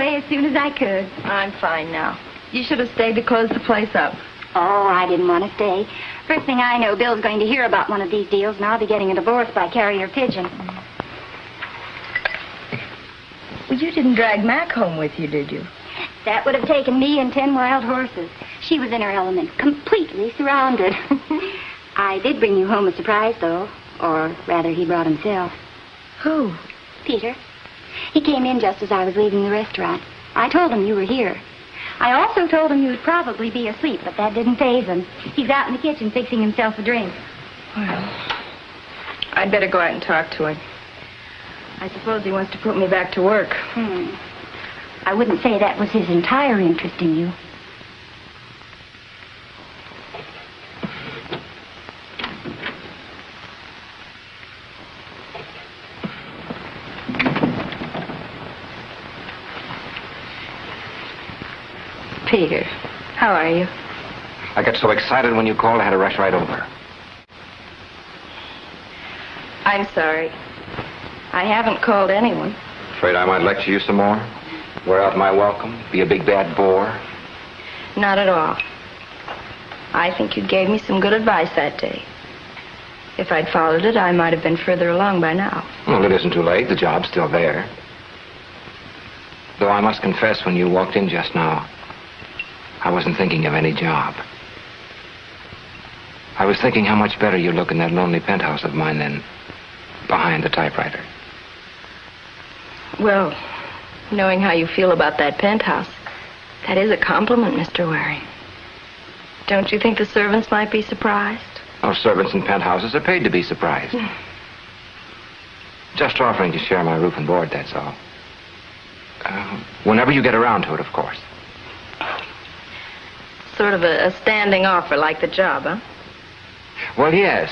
Speaker 15: As soon as I could.
Speaker 8: I'm fine now. You should have stayed to close the place up.
Speaker 15: Oh, I didn't want to stay. First thing I know, Bill's going to hear about one of these deals, and I'll be getting a divorce by carrier pigeon.
Speaker 8: Well, you didn't drag Mac home with you, did you?
Speaker 15: That would have taken me and 10 wild horses. She was in her element, completely surrounded. I did bring you home a surprise, though. Or rather, he brought himself.
Speaker 8: Who?
Speaker 15: Peter. He came in just as I was leaving the restaurant. I told him you were here. I also told him you'd probably be asleep, but that didn't faze him. He's out in the kitchen fixing himself a drink.
Speaker 8: Well, I'd better go out and talk to him. I suppose he wants to put me back to work.
Speaker 15: I wouldn't say that was his entire interest in you.
Speaker 8: Peter, how are you?
Speaker 1: I got so excited when you called, I had to rush right over.
Speaker 8: I'm sorry. I haven't called anyone.
Speaker 1: Afraid I might lecture you some more? Wear out my welcome? Be a big bad bore?
Speaker 8: Not at all. I think you gave me some good advice that day. If I'd followed it, I might have been further along by now.
Speaker 1: Well, it isn't too late. The job's still there. Though I must confess, when you walked in just now, I wasn't thinking of any job. I was thinking how much better you look in that lonely penthouse of mine than behind the typewriter.
Speaker 8: Well, knowing how you feel about that penthouse, that is a compliment, Mr. Waring. Don't you think the servants might be surprised?
Speaker 1: Oh, servants in penthouses are paid to be surprised. Just offering to share my roof and board, that's all. Whenever you get around to it, of course.
Speaker 8: Sort of a standing offer like the job, huh?
Speaker 1: Well, yes.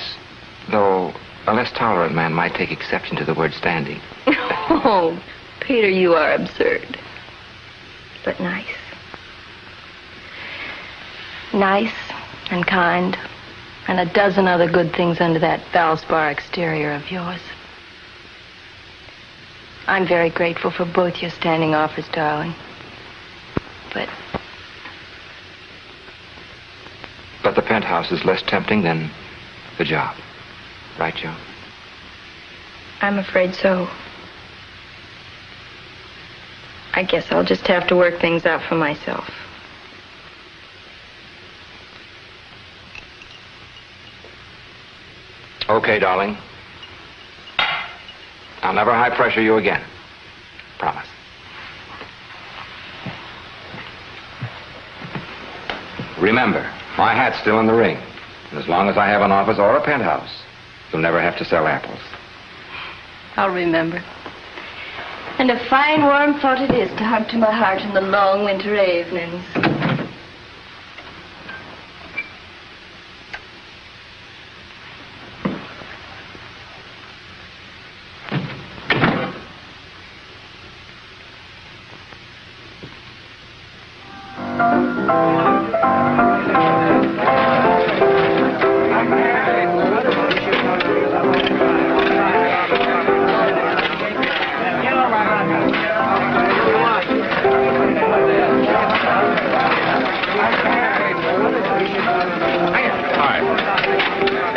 Speaker 1: Though a less tolerant man might take exception to the word standing.
Speaker 8: Oh, Peter, you are absurd. But nice. Nice and kind. And a dozen other good things under that Valspar exterior of yours. I'm very grateful for both your standing offers, darling.
Speaker 1: But the penthouse is less tempting than the job. Right, Joan?
Speaker 8: I'm afraid so. I guess I'll just have to work things out for myself.
Speaker 1: Okay, darling. I'll never high pressure you again. Promise. Remember, my hat's still in the ring. And as long as I have an office or a penthouse, you'll never have to sell apples.
Speaker 8: I'll remember. And a fine warm thought it is to hug to my heart in the long winter evenings.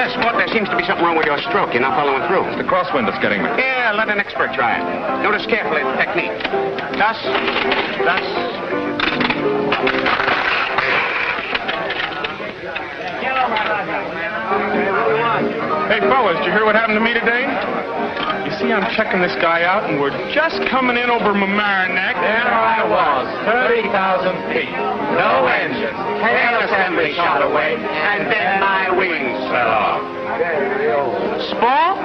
Speaker 18: Sport, there seems to be something wrong with your stroke. You're not following through.
Speaker 1: It's the crosswind that's getting me.
Speaker 18: Yeah, let an expert try it. Notice carefully the technique. Thus.
Speaker 12: Hey, fellas, did you hear what happened to me today? You see, I'm checking this guy out, and we're just coming in over Marin neck.
Speaker 19: There I was, 30,000 feet. No engine. Tail assembly shot away, and then my wings fell off.
Speaker 18: Sport?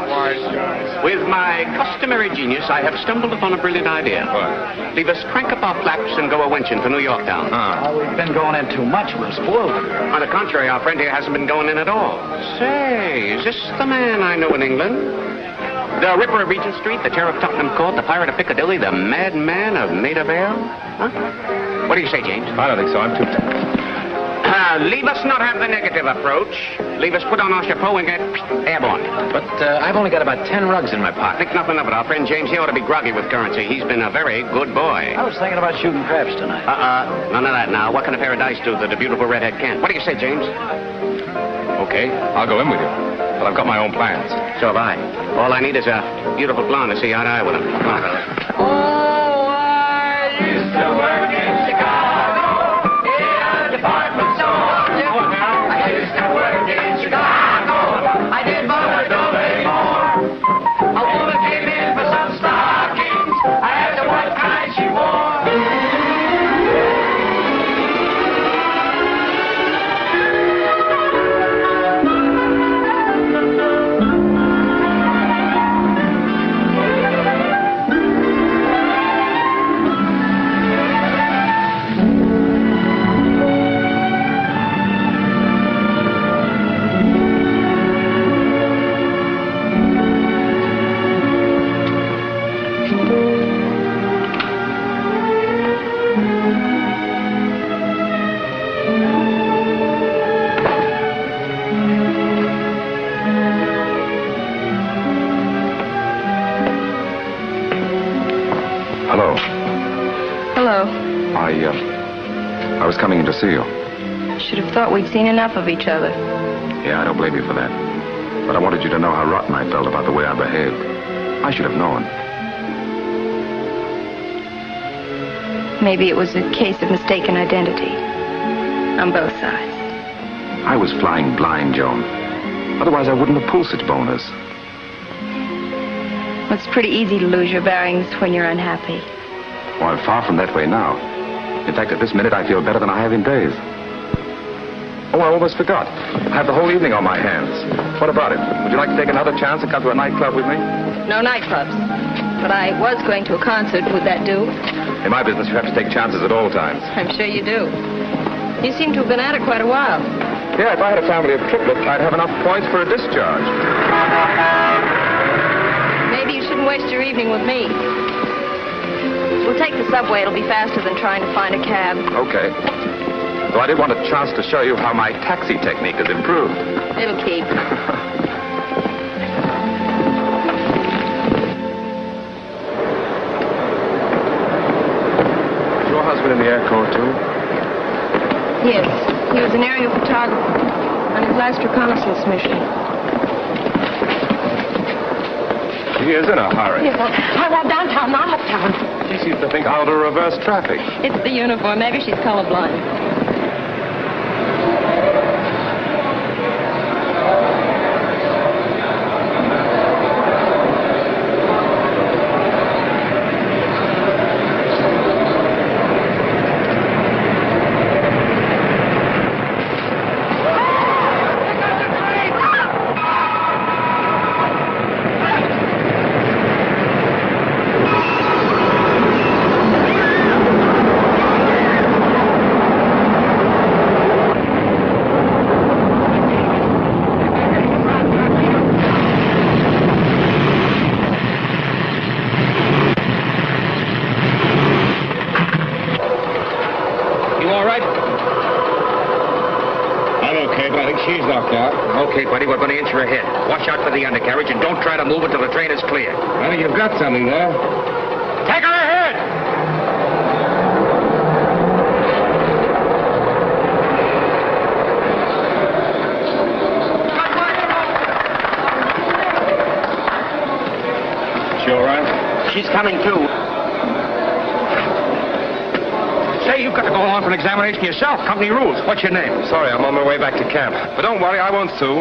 Speaker 18: With my customary genius, I have stumbled upon a brilliant idea.
Speaker 1: What?
Speaker 18: Leave us crank up our flaps and go a-winching for New York town.
Speaker 19: We've been going in too much. We're spoiled.
Speaker 18: On the contrary, our friend here hasn't been going in at all. Say, is this the man I know in England? The Ripper of Regent Street, the Terror of Tottenham Court, the Pirate of Piccadilly, the Madman of Maida Vale? Huh? What do you say, James?
Speaker 1: I don't think so. I'm too...
Speaker 18: Leave us not have the negative approach. Leave us put on our chapeau and get airborne.
Speaker 19: But I've only got about 10 rugs in my pocket.
Speaker 18: Think nothing of it. Our friend James here ought to be groggy with currency. He's been a very good boy.
Speaker 19: I was thinking about shooting craps tonight.
Speaker 18: None of that now. What can a pair of dice do that a beautiful redhead can't? What do you say, James?
Speaker 1: Okay, I'll go in with you. But I've got my own plans.
Speaker 18: So have I. All I need is a beautiful blonde to see eye to eye with him. Come on, fellas.
Speaker 19: Oh, I used to work in Chicago in a department store. I used to work in Chicago. I did, but I don't anymore. A woman came in for some stockings. I asked her what kind she wore.
Speaker 1: I was coming in to see you.
Speaker 8: Should have thought we'd seen enough of each other.
Speaker 1: Yeah, I don't blame you for that. But I wanted you to know how rotten I felt about the way I behaved. I should have known.
Speaker 8: Maybe it was a case of mistaken identity. On both sides.
Speaker 1: I was flying blind, Joan. Otherwise, I wouldn't have pulled such boners.
Speaker 8: Well, it's pretty easy to lose your bearings when you're unhappy.
Speaker 1: Well, I'm far from that way now. In fact, at this minute, I feel better than I have in days. Oh, I almost forgot. I have the whole evening on my hands. What about it? Would you like to take another chance and come to a nightclub with me?
Speaker 8: No nightclubs. But I was going to a concert. Would that do?
Speaker 1: In my business, you have to take chances at all times.
Speaker 8: I'm sure you do. You seem to have been at it quite a while.
Speaker 1: Yeah, if I had a family of triplets, I'd have enough points for a discharge.
Speaker 8: Maybe you shouldn't waste your evening with me. We'll take the subway. It'll be faster than trying to find a cab.
Speaker 1: Okay. Though I did want a chance to show you how my taxi technique has improved.
Speaker 8: It'll keep.
Speaker 1: Is your husband in the Air Corps, too?
Speaker 8: Yes. He was an aerial photographer on his last reconnaissance mission.
Speaker 1: He is in a hurry.
Speaker 8: Yes, I want downtown, not uptown.
Speaker 1: She seems to think I'll do reverse traffic.
Speaker 8: It's the uniform. Maybe she's colorblind.
Speaker 18: Okay, buddy, we're going to inch her ahead. Watch out for the undercarriage and don't try to move until the train is clear.
Speaker 3: Well, you've got something there.
Speaker 18: Take her ahead! she's coming too. Say, you've got to go along for an examination yourself. Company rules. What's your name?
Speaker 1: Sorry, I'm on my way back to camp. But don't worry, I won't sue.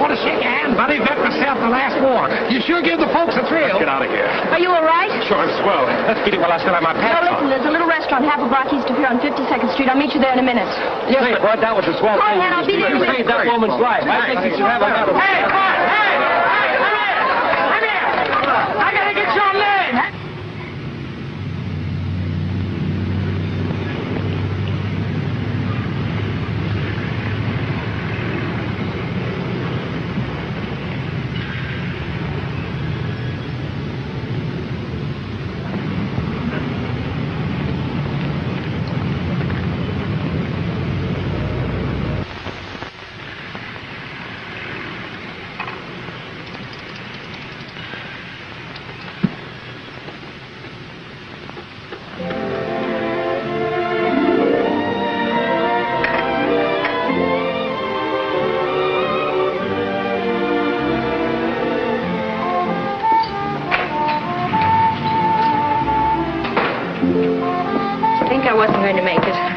Speaker 18: Want to shake your hand, buddy? Vet myself the last war. You sure give the folks a thrill.
Speaker 1: Let's get out of here.
Speaker 2: Are you all right?
Speaker 1: Sure, I'm swell.
Speaker 18: Let's beat it while I still have my pants
Speaker 2: No, listen, there's a little restaurant half a block east of here on 52nd Street. I'll meet you there in a minute.
Speaker 18: Yes, but Bud, that was a swell
Speaker 2: Go
Speaker 18: thing.
Speaker 2: ahead, I'll be there in a
Speaker 18: You
Speaker 2: minute.
Speaker 18: saved that woman's life. I think you should have another.
Speaker 19: Hey, Bud! Hey! Come here! I gotta get your man!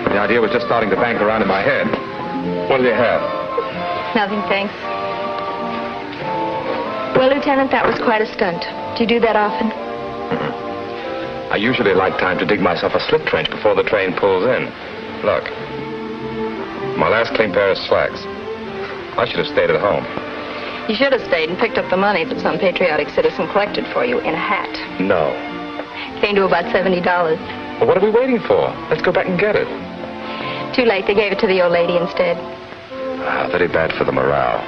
Speaker 1: The idea was just starting to bank around in my head. What do you have?
Speaker 2: Nothing, thanks. Well, Lieutenant, that was quite a stunt. Do you do that often?
Speaker 1: I usually like time to dig myself a slip trench before the train pulls in. Look. My last clean pair of slacks. I should have stayed at home.
Speaker 2: You should have stayed and picked up the money that some patriotic citizen collected for you in a hat.
Speaker 1: No.
Speaker 2: Came to about $70.
Speaker 1: Well, what are we waiting for? Let's go back and get it.
Speaker 2: Too late. They gave it to the old lady instead.
Speaker 1: Ah, very bad for the morale.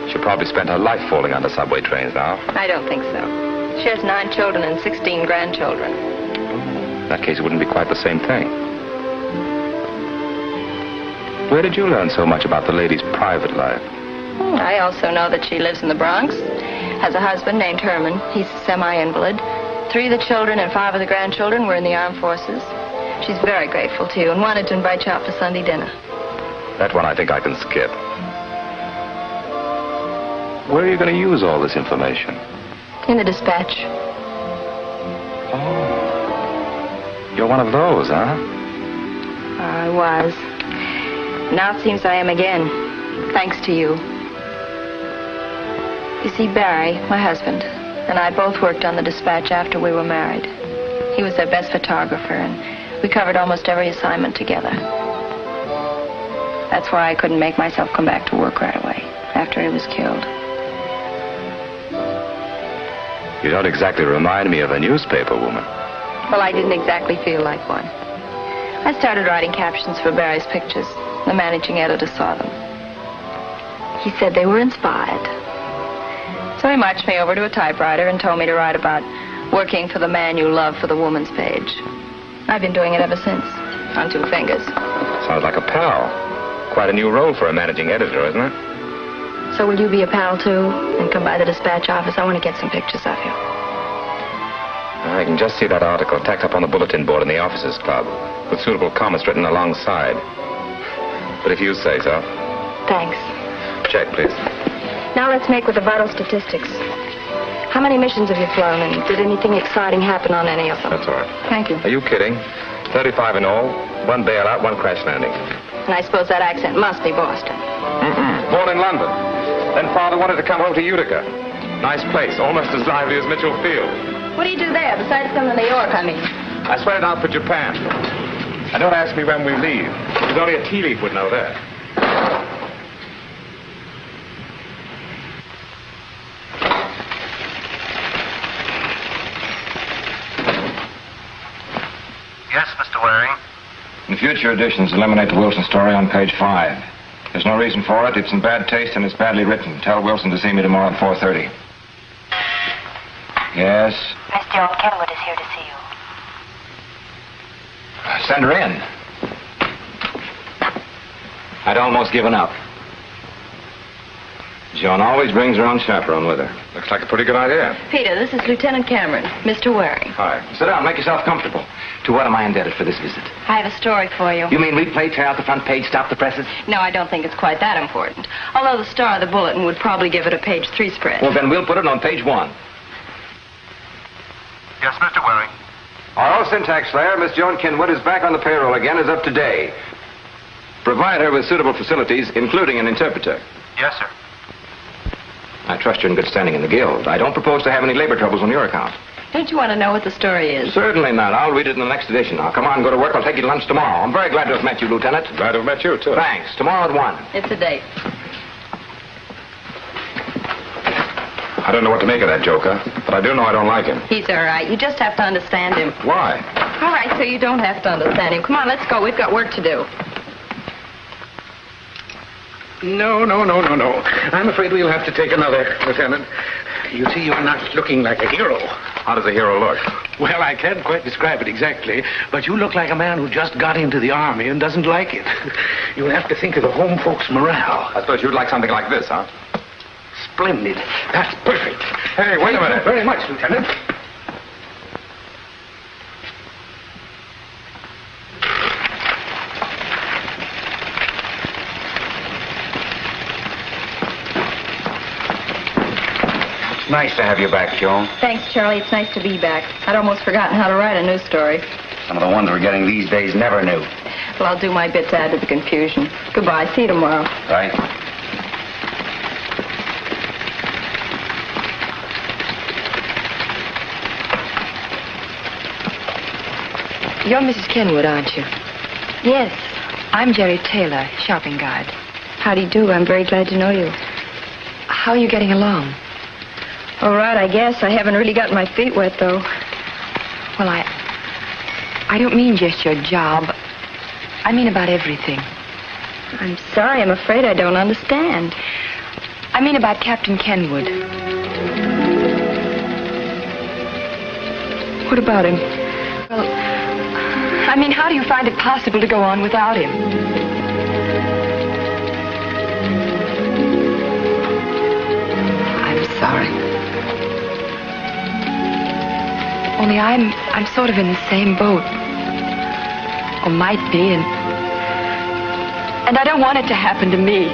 Speaker 1: She'll probably spend her life falling under subway trains now.
Speaker 2: I don't think so. She has 9 children and 16 grandchildren.
Speaker 1: In that case, it wouldn't be quite the same thing. Where did you learn so much about the lady's private life?
Speaker 2: I also know that she lives in the Bronx, has a husband named Herman. He's a semi-invalid. 3 of the children and 5 of the grandchildren were in the armed forces. She's very grateful to you and wanted to invite you out for Sunday dinner.
Speaker 1: That one I think I can skip. Where are you going to use all this information?
Speaker 2: In the dispatch.
Speaker 1: Oh. You're one of those, huh?
Speaker 2: I was. Now it seems I am again. Thanks to you. You see, Barry, my husband, and I both worked on the dispatch after we were married. He was their best photographer, and we covered almost every assignment together. That's why I couldn't make myself come back to work right away, after he was killed.
Speaker 1: You don't exactly remind me of a newspaper woman.
Speaker 2: Well, I didn't exactly feel like one. I started writing captions for Barry's pictures. The managing editor saw them. He said they were inspired. So he marched me over to a typewriter and told me to write about working for the man you love for the woman's page. I've been doing it ever since, on 2 fingers.
Speaker 1: Sounds like a pal. Quite a new role for a managing editor, isn't it?
Speaker 2: So will you be a pal, too, and come by the dispatch office? I want to get some pictures of you.
Speaker 1: I can just see that article tacked up on the bulletin board in the officers' club, with suitable comments written alongside. But if you say so.
Speaker 2: Thanks.
Speaker 1: Check, please.
Speaker 2: Now let's make with the vital statistics. How many missions have you flown, and did anything exciting happen on any of them?
Speaker 1: That's all right.
Speaker 2: Thank you.
Speaker 1: Are you kidding? 35 in all, 1 bailout, 1 crash landing.
Speaker 2: And I suppose that accent must be Boston.
Speaker 1: Born in London. Then father wanted to come home to Utica. Nice place, almost as lively as Mitchell Field.
Speaker 2: What do you do there, besides come to New York, I mean?
Speaker 1: I sweated out for Japan. And don't ask me when we leave. Because only a tea leaf would know that.
Speaker 20: Yes, Mr. Waring.
Speaker 21: In future editions, eliminate the Wilson story on page 5. There's no reason for it. It's in bad taste and it's badly written. Tell Wilson to see me tomorrow at 4:30. Yes?
Speaker 15: Miss Joan Kenwood is here to see you.
Speaker 21: Send her in. I'd almost given up. Joan always brings her own chaperone with her.
Speaker 1: Looks like a pretty good idea.
Speaker 8: Peter, this is Lieutenant Cameron, Mr. Waring.
Speaker 21: Hi. Sit down. Make yourself comfortable. To what am I indebted for this visit?
Speaker 8: I have a story for you.
Speaker 21: You mean replay, tear out the front page, stop the presses?
Speaker 8: No, I don't think it's quite that important. Although the star of the bulletin would probably give it a page 3 spread.
Speaker 21: Well, then we'll put it on page 1. Yes, Mr. Waring. Our old syntax slayer, Miss Joan Kenwood, is back on the payroll again as of today. Provide her with suitable facilities, including an interpreter. Yes, sir. I trust you're in good standing in the guild. I don't propose to have any labor troubles on your account.
Speaker 8: Don't you want to know what the story is?
Speaker 21: Certainly not. I'll read it in the next edition. Now, come on, go to work. I'll take you to lunch tomorrow. I'm very glad to have met you, Lieutenant.
Speaker 1: Glad to have met you, too.
Speaker 21: Thanks. Tomorrow at 1.
Speaker 8: It's a date.
Speaker 1: I don't know what to make of that joker, but I do know I don't like him.
Speaker 8: He's all right. You just have to understand him.
Speaker 1: Why?
Speaker 8: All right, so you don't have to understand him. Come on, let's go. We've got work to do.
Speaker 3: No. I'm afraid we'll have to take another, Lieutenant. You see, you're not looking like a hero.
Speaker 1: How does a hero look?
Speaker 3: Well, I can't quite describe it exactly, but you look like a man who just got into the army and doesn't like it. You'll have to think of the home folks' morale.
Speaker 1: I suppose you'd like something like this, huh?
Speaker 3: Splendid. That's perfect.
Speaker 1: Hey, wait a minute.
Speaker 3: Thank you very much, Lieutenant.
Speaker 21: It's nice to have you back, Joan.
Speaker 8: Thanks, Charlie. It's nice to be back. I'd almost forgotten how to write a news story.
Speaker 21: Some of the ones we're getting these days never knew.
Speaker 8: Well, I'll do my bit to add to the confusion. Goodbye. See you tomorrow.
Speaker 21: Right.
Speaker 7: You're Mrs. Kenwood, aren't you?
Speaker 8: Yes.
Speaker 7: I'm Jerry Taylor, shopping guide.
Speaker 8: How do you do? I'm very glad to know you.
Speaker 7: How are you getting along?
Speaker 8: All right, I guess. I haven't really gotten my feet wet, though.
Speaker 7: Well, I don't mean just your job. I mean about everything.
Speaker 8: I'm sorry. I'm afraid I don't understand.
Speaker 7: I mean about Captain Kenwood.
Speaker 8: What about him?
Speaker 7: Well, I mean, how do you find it possible to go on without him? I'm sorry. Only I'm sort of in the same boat. Or might be, and I don't want it to happen to me.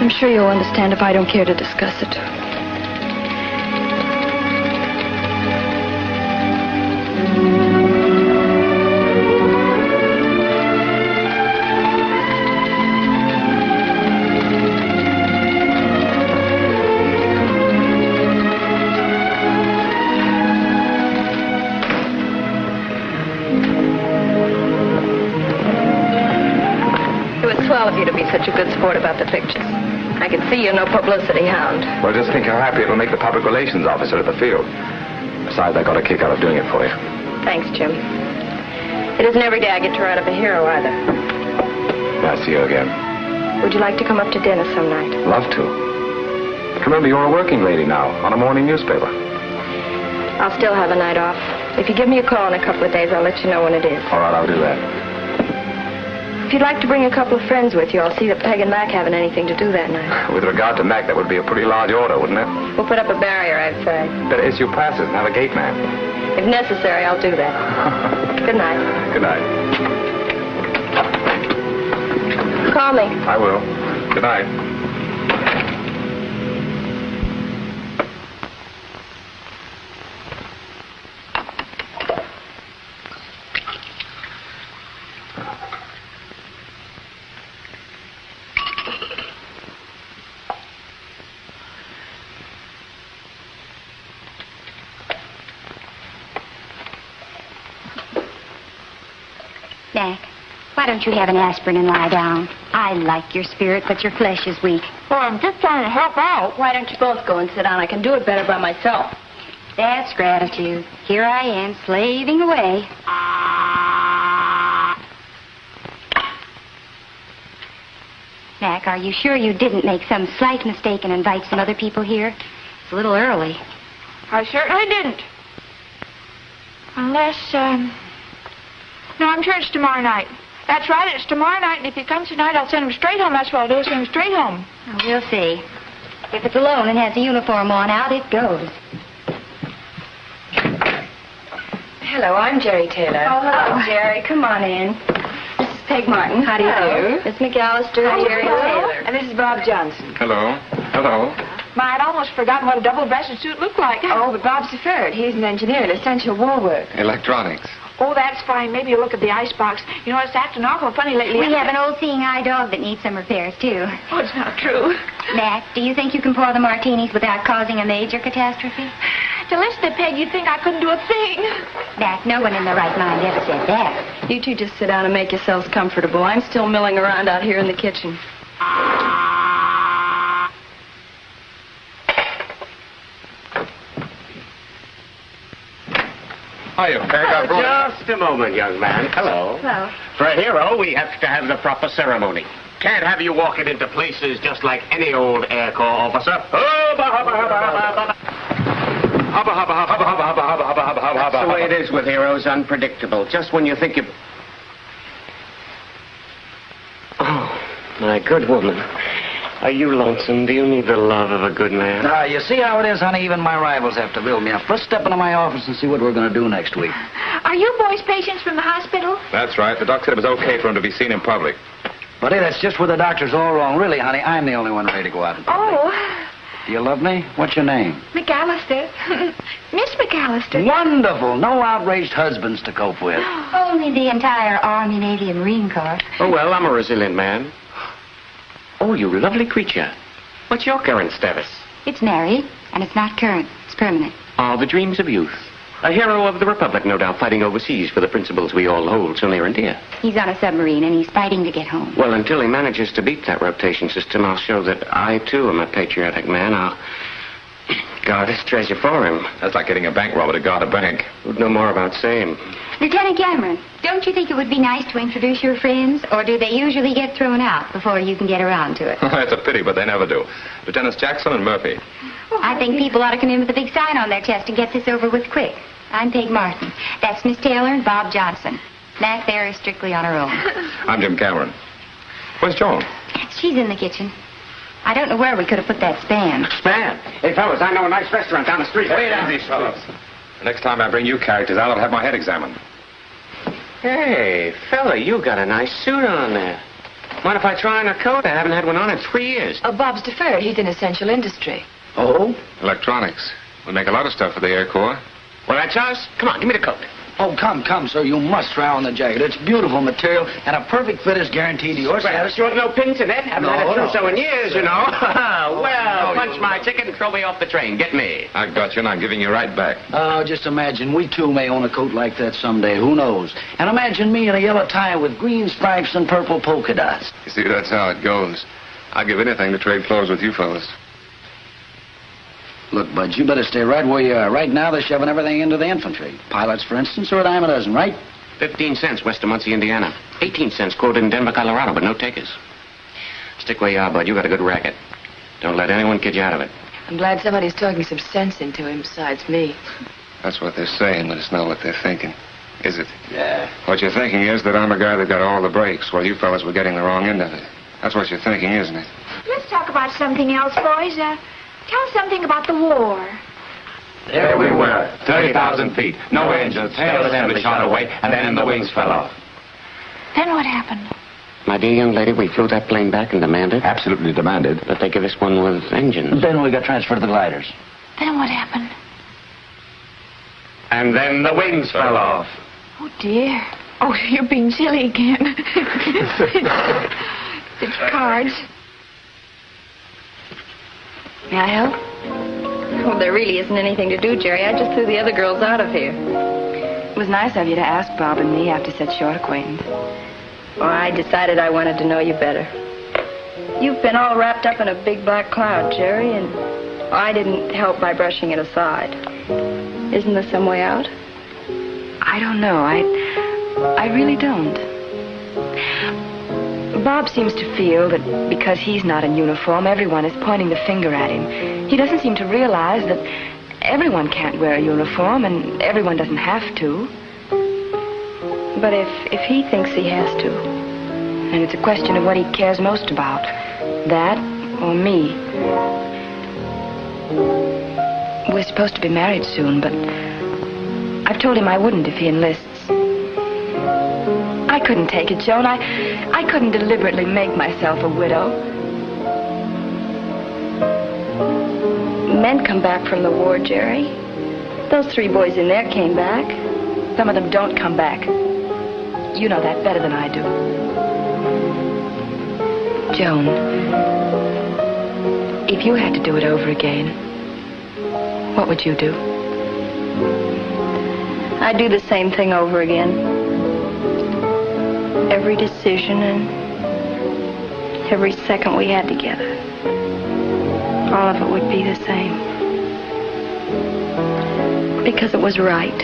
Speaker 8: I'm sure you'll understand if I don't care to discuss it. Of you to be such a good sport about the pictures. I can see you're no publicity hound.
Speaker 1: Well, just think how happy it'll make the public relations officer at the field. Besides, I got a kick out of doing it for you.
Speaker 8: Thanks, Jim. It isn't every day I get to write up a hero, either.
Speaker 1: Nice to see you again.
Speaker 8: Would you like to come up to dinner some night?
Speaker 1: Love to. Remember, you're a working lady now, on a morning newspaper.
Speaker 8: I'll still have a night off. If you give me a call in a couple of days, I'll let you know when it is.
Speaker 1: All right, I'll do that.
Speaker 8: If you'd like to bring a couple of friends with you, I'll see that Peg and Mac haven't anything to do that night.
Speaker 1: With regard to Mac, that would be a pretty large order, wouldn't it?
Speaker 8: We'll put up a barrier, I'd say.
Speaker 1: Better issue passes and have a gate man.
Speaker 8: If necessary, I'll do that. Good night.
Speaker 1: Good night.
Speaker 8: Call me.
Speaker 1: I will. Good night.
Speaker 15: Mac, why don't you have an aspirin and lie down? I like your spirit, but your flesh is weak.
Speaker 8: Well, I'm just trying to help out. Why don't you both go and sit down? I can do it better by myself.
Speaker 15: That's gratitude. Here I am, slaving away. Mac, are you sure you didn't make some slight mistake and invite some other people here? It's a little early.
Speaker 5: I certainly didn't. Unless, no, I'm sure it's tomorrow night. That's right. It's tomorrow night, and if he comes tonight, I'll send him straight home. That's what I'll do. Send him straight home.
Speaker 15: Oh, we'll see. If it's alone and has the uniform worn out, it goes.
Speaker 8: Hello, I'm Jerry Taylor.
Speaker 15: Oh, hello.
Speaker 8: Jerry. Come on in. This is Peg Martin. How do you do? Miss McAllister, Jerry Taylor. And this is Bob Johnson.
Speaker 1: Hello. Hello.
Speaker 5: My, I'd almost forgotten what a double-breasted suit looked like.
Speaker 8: Oh, but Bob's deferred. He's an engineer at Essential Woolwork.
Speaker 1: Electronics.
Speaker 5: Oh, that's fine. Maybe you'll look at the icebox. You know, it's acting awful funny lately.
Speaker 15: We have an old seeing eye dog that needs some repairs, too.
Speaker 5: Oh, it's not true.
Speaker 15: Mac, do you think you can pour the martinis without causing a major catastrophe?
Speaker 5: To listen to Peg, you'd think I couldn't do a thing.
Speaker 15: Mac, no one in their right mind ever said that.
Speaker 8: You two just sit down and make yourselves comfortable. I'm still milling around out here in the kitchen.
Speaker 1: Hiya, Peg. I brought...
Speaker 18: Just a moment, young man. Hello.
Speaker 8: Hello.
Speaker 18: For a hero, we have to have the proper ceremony. Can't have you walking into places just like any old Air Corps officer. Hubba, hubba, hubba, hubba, hubba. Hubba, hubba, hubba, hubba, hubba, hubba, hubba, hubba, hubba. That's the way it is with heroes, unpredictable. Just when you think you... Oh, my good woman. Are you lonesome? Do you need the love of a good man?
Speaker 9: Now, you see how it is, honey? Even my rivals have to build me up. Let's step into my office and see what we're going to do next week.
Speaker 5: Are you boys patients from the hospital?
Speaker 1: That's right. The doc said it was okay for him to be seen in public.
Speaker 9: But hey, that's just where the doctor's all wrong. Really, honey, I'm the only one ready to go out in public.
Speaker 5: Oh.
Speaker 9: Do you love me? What's your name?
Speaker 5: McAllister. Miss McAllister.
Speaker 9: Wonderful. No outraged husbands to cope with.
Speaker 15: Only the entire Army, Navy, and Marine Corps.
Speaker 18: Oh, well, I'm a resilient man. Oh, you lovely creature. What's your current status?
Speaker 15: It's married, and it's not current. It's permanent.
Speaker 18: All the dreams of youth. A hero of the Republic, no doubt, fighting overseas for the principles we all hold so near and dear.
Speaker 15: He's on a submarine, and he's fighting to get home.
Speaker 18: Well, until he manages to beat that rotation system, I'll show that I, too, am a patriotic man. I'll guard his treasure for him.
Speaker 1: That's like getting a bank robber to guard a bank.
Speaker 18: Who'd know more about same?
Speaker 15: Lieutenant Cameron, don't you think it would be nice to introduce your friends, or do they usually get thrown out before you can get around to it?
Speaker 1: That's a pity, but they never do. Lieutenants Jackson and Murphy.
Speaker 15: I think people ought to come in with a big sign on their chest and get this over with quick. I'm Peg Martin. That's Miss Taylor and Bob Johnson. Mac there is strictly on her own.
Speaker 1: I'm Jim Cameron. Where's Joan?
Speaker 15: She's in the kitchen. I don't know where we could have put that Spam.
Speaker 18: Spam? Hey, fellas, I know a nice restaurant down the street.
Speaker 1: Wait down these fellas. The next time I bring you characters out, I'll have my head examined.
Speaker 18: Hey, fella, you got a nice suit on there. Mind if I try on a coat? I haven't had one on in 3 years.
Speaker 8: Bob's deferred. He's in essential industry.
Speaker 1: Oh? Electronics. We make a lot of stuff for the Air Corps.
Speaker 18: Well, that's us. Come on, give me the coat.
Speaker 9: Oh, come, sir. You must try on the jacket. It's beautiful material, and a perfect fit is guaranteed to your
Speaker 18: Well, sure no pins in it. Haven't had a trousseau in years, you know. Well, punch my ticket and throw me off the train. Get me.
Speaker 1: I got you, and I'm giving you right back.
Speaker 9: Oh, just imagine. We, too, may own a coat like that someday. Who knows? And imagine me in a yellow tie with green stripes and purple polka dots.
Speaker 1: You see, that's how it goes. I'd give anything to trade clothes with you fellas.
Speaker 9: Look, Bud, you better stay right where you are. Right now, they're shoving everything into the infantry. Pilots, for instance, are a dime a dozen, right?
Speaker 18: 15 cents west of Muncie, Indiana. 18 cents quoted in Denver, Colorado, but no takers. Stick where you are, Bud. You got a good racket. Don't let anyone kid you out of it.
Speaker 8: I'm glad somebody's talking some sense into him besides me.
Speaker 1: That's what they're saying, but it's not what they're thinking. Is it?
Speaker 9: Yeah.
Speaker 1: What you're thinking is that I'm a guy that got all the breaks, while you fellas were getting the wrong end of it. That's what you're thinking, isn't it?
Speaker 5: Let's talk about something else, boys. Tell us something about the war.
Speaker 1: There we were, 30,000 feet. No engines, tail assembly shot away, and then the wings fell off.
Speaker 5: Then what happened?
Speaker 18: My dear young lady, we flew that plane back and demanded.
Speaker 1: Absolutely demanded.
Speaker 18: That they give us one with engines.
Speaker 9: Then we got transferred to the gliders.
Speaker 5: Then what happened?
Speaker 18: And then the wings fell off.
Speaker 5: Oh, dear. Oh, you're being silly again. It's cards.
Speaker 8: May I help?
Speaker 7: Well, there really isn't anything to do, Jerry. I just threw the other girls out of here.
Speaker 8: It was nice of you to ask Bob and me after such short acquaintance.
Speaker 7: Well, I decided I wanted to know you better. You've been all wrapped up in a big black cloud, Jerry, and I didn't help by brushing it aside. Isn't there some way out?
Speaker 8: I don't know. I really don't. Bob seems to feel that because he's not in uniform, everyone is pointing the finger at him. He doesn't seem to realize that everyone can't wear a uniform and everyone doesn't have to. But if he thinks he has to,
Speaker 7: And it's a question of what he cares most about. That or me. We're supposed to be married soon, but I've told him I wouldn't if he enlists. I couldn't take it, Joan. I couldn't deliberately make myself a widow. Men come back from the war, Jerry. Those 3 boys in there came back. Some of them don't come back. You know that better than I do. Joan, if you had to do it over again, what would you do? I'd do the same thing over again. Every decision and every second we had together. All of it would be the same. Because it was right.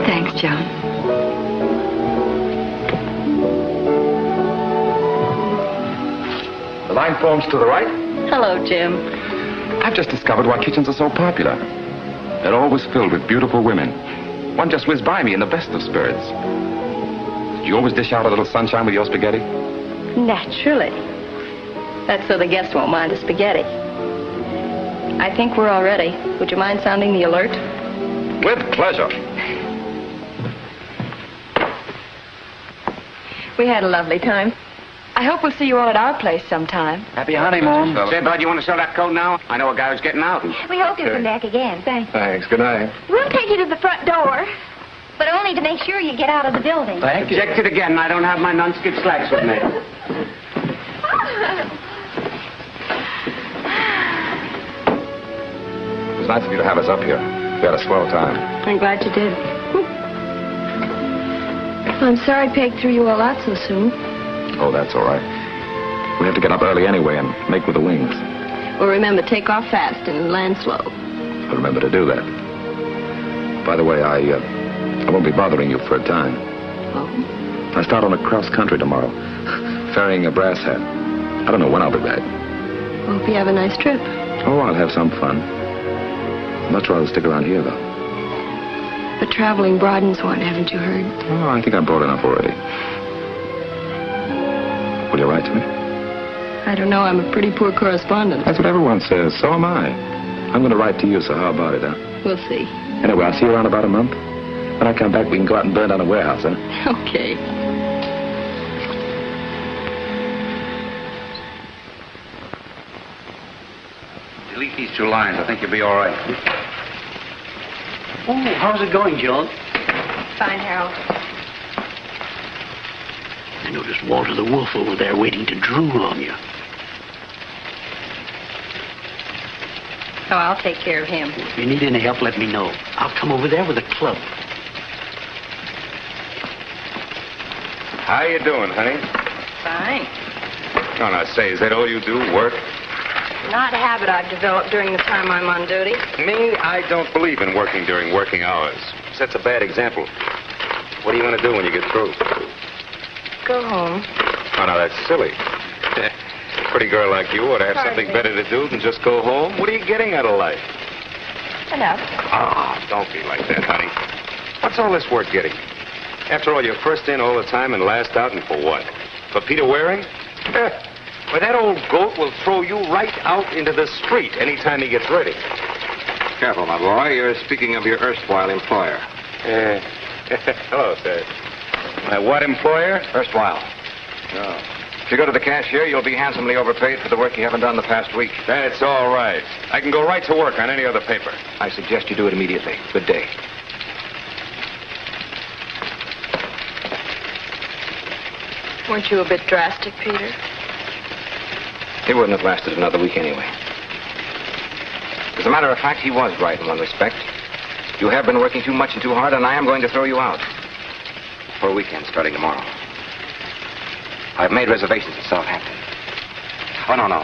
Speaker 7: Thanks, Joan.
Speaker 1: The line forms to the right.
Speaker 7: Hello, Jim.
Speaker 1: I've just discovered why kitchens are so popular. They're always filled with beautiful women. One just whizzed by me in the best of spirits. Do you always dish out a little sunshine with your spaghetti?
Speaker 7: Naturally. That's so the guests won't mind the spaghetti. I think we're all ready. Would you mind sounding the alert?
Speaker 1: With pleasure.
Speaker 7: We had a lovely time. I hope we'll see you all at our place sometime.
Speaker 9: Happy honeymoon.
Speaker 18: Say, Bud, you want to sell that coat now? I know a guy who's getting out.
Speaker 15: We hope you'll come back again. Thanks.
Speaker 1: Thanks. Good night.
Speaker 15: We'll take you to the front door, but only to make sure you get out of the building.
Speaker 18: Thank you. Objected again. I don't have my non-skid slacks with me.
Speaker 1: It was nice of you to have us up here. We had a swell time.
Speaker 7: I'm glad you did. I'm sorry Peg threw you all out so soon.
Speaker 1: Oh, that's all right. We have to get up early anyway and make with the wings.
Speaker 7: Well, remember, take off fast and land slow.
Speaker 1: I'll remember to do that. By the way, I won't be bothering you for a time.
Speaker 7: Oh?
Speaker 1: I start on a cross country tomorrow, ferrying a brass hat. I don't know when I'll be back.
Speaker 7: Hope you have a nice trip.
Speaker 1: Oh, I'll have some fun. I'd much rather stick around here, though.
Speaker 7: But traveling broadens one, haven't you heard?
Speaker 1: Oh, I think I'm broad enough already. Will you write to me?
Speaker 7: I don't know. I'm a pretty poor correspondent.
Speaker 1: That's what everyone says. So am I. I'm going to write to you, so how about it, huh?
Speaker 7: We'll see.
Speaker 1: Anyway, I'll see you around about a month. When I come back, we can go out and burn down a warehouse, huh?
Speaker 7: Okay.
Speaker 9: Delete these 2 lines. I think you'll be all right.
Speaker 10: Oh, how's it going, Joan?
Speaker 7: Fine, Harold.
Speaker 10: I noticed Walter the Wolf over there waiting to drool on you.
Speaker 7: Oh, I'll take care of him.
Speaker 10: If you need any help, let me know. I'll come over there with a club.
Speaker 1: How you doing, honey?
Speaker 7: Fine.
Speaker 1: Oh, now, say, is that all you do, work?
Speaker 7: Not a habit I've developed during the time I'm on duty.
Speaker 1: Me, I don't believe in working during working hours. Sets a bad example. What do you want to do when you get through?
Speaker 7: Go home.
Speaker 1: Oh, now, that's silly. A pretty girl like you ought to have something better to do than just go home. What are you getting out of life?
Speaker 7: Enough.
Speaker 1: Oh, don't be like that, honey. What's all this work getting? After all, you're first in all the time and last out, and for what? For Peter Waring? Well, that old goat will throw you right out into the street anytime he gets ready.
Speaker 21: Careful, my boy. You're speaking of your erstwhile employer.
Speaker 1: Hello, sir. My what employer?
Speaker 21: Erstwhile.
Speaker 1: No.
Speaker 21: If you go to the cashier, you'll be handsomely overpaid for the work you haven't done the past week.
Speaker 1: That's all right. I can go right to work on any other paper.
Speaker 21: I suggest you do it immediately. Good day.
Speaker 7: Weren't you a bit drastic, Peter?
Speaker 21: He wouldn't have lasted another week anyway. As a matter of fact, he was right in one respect. You have been working too much and too hard, and I am going to throw you out. For a weekend starting tomorrow. I've made reservations at Southampton. Oh, no.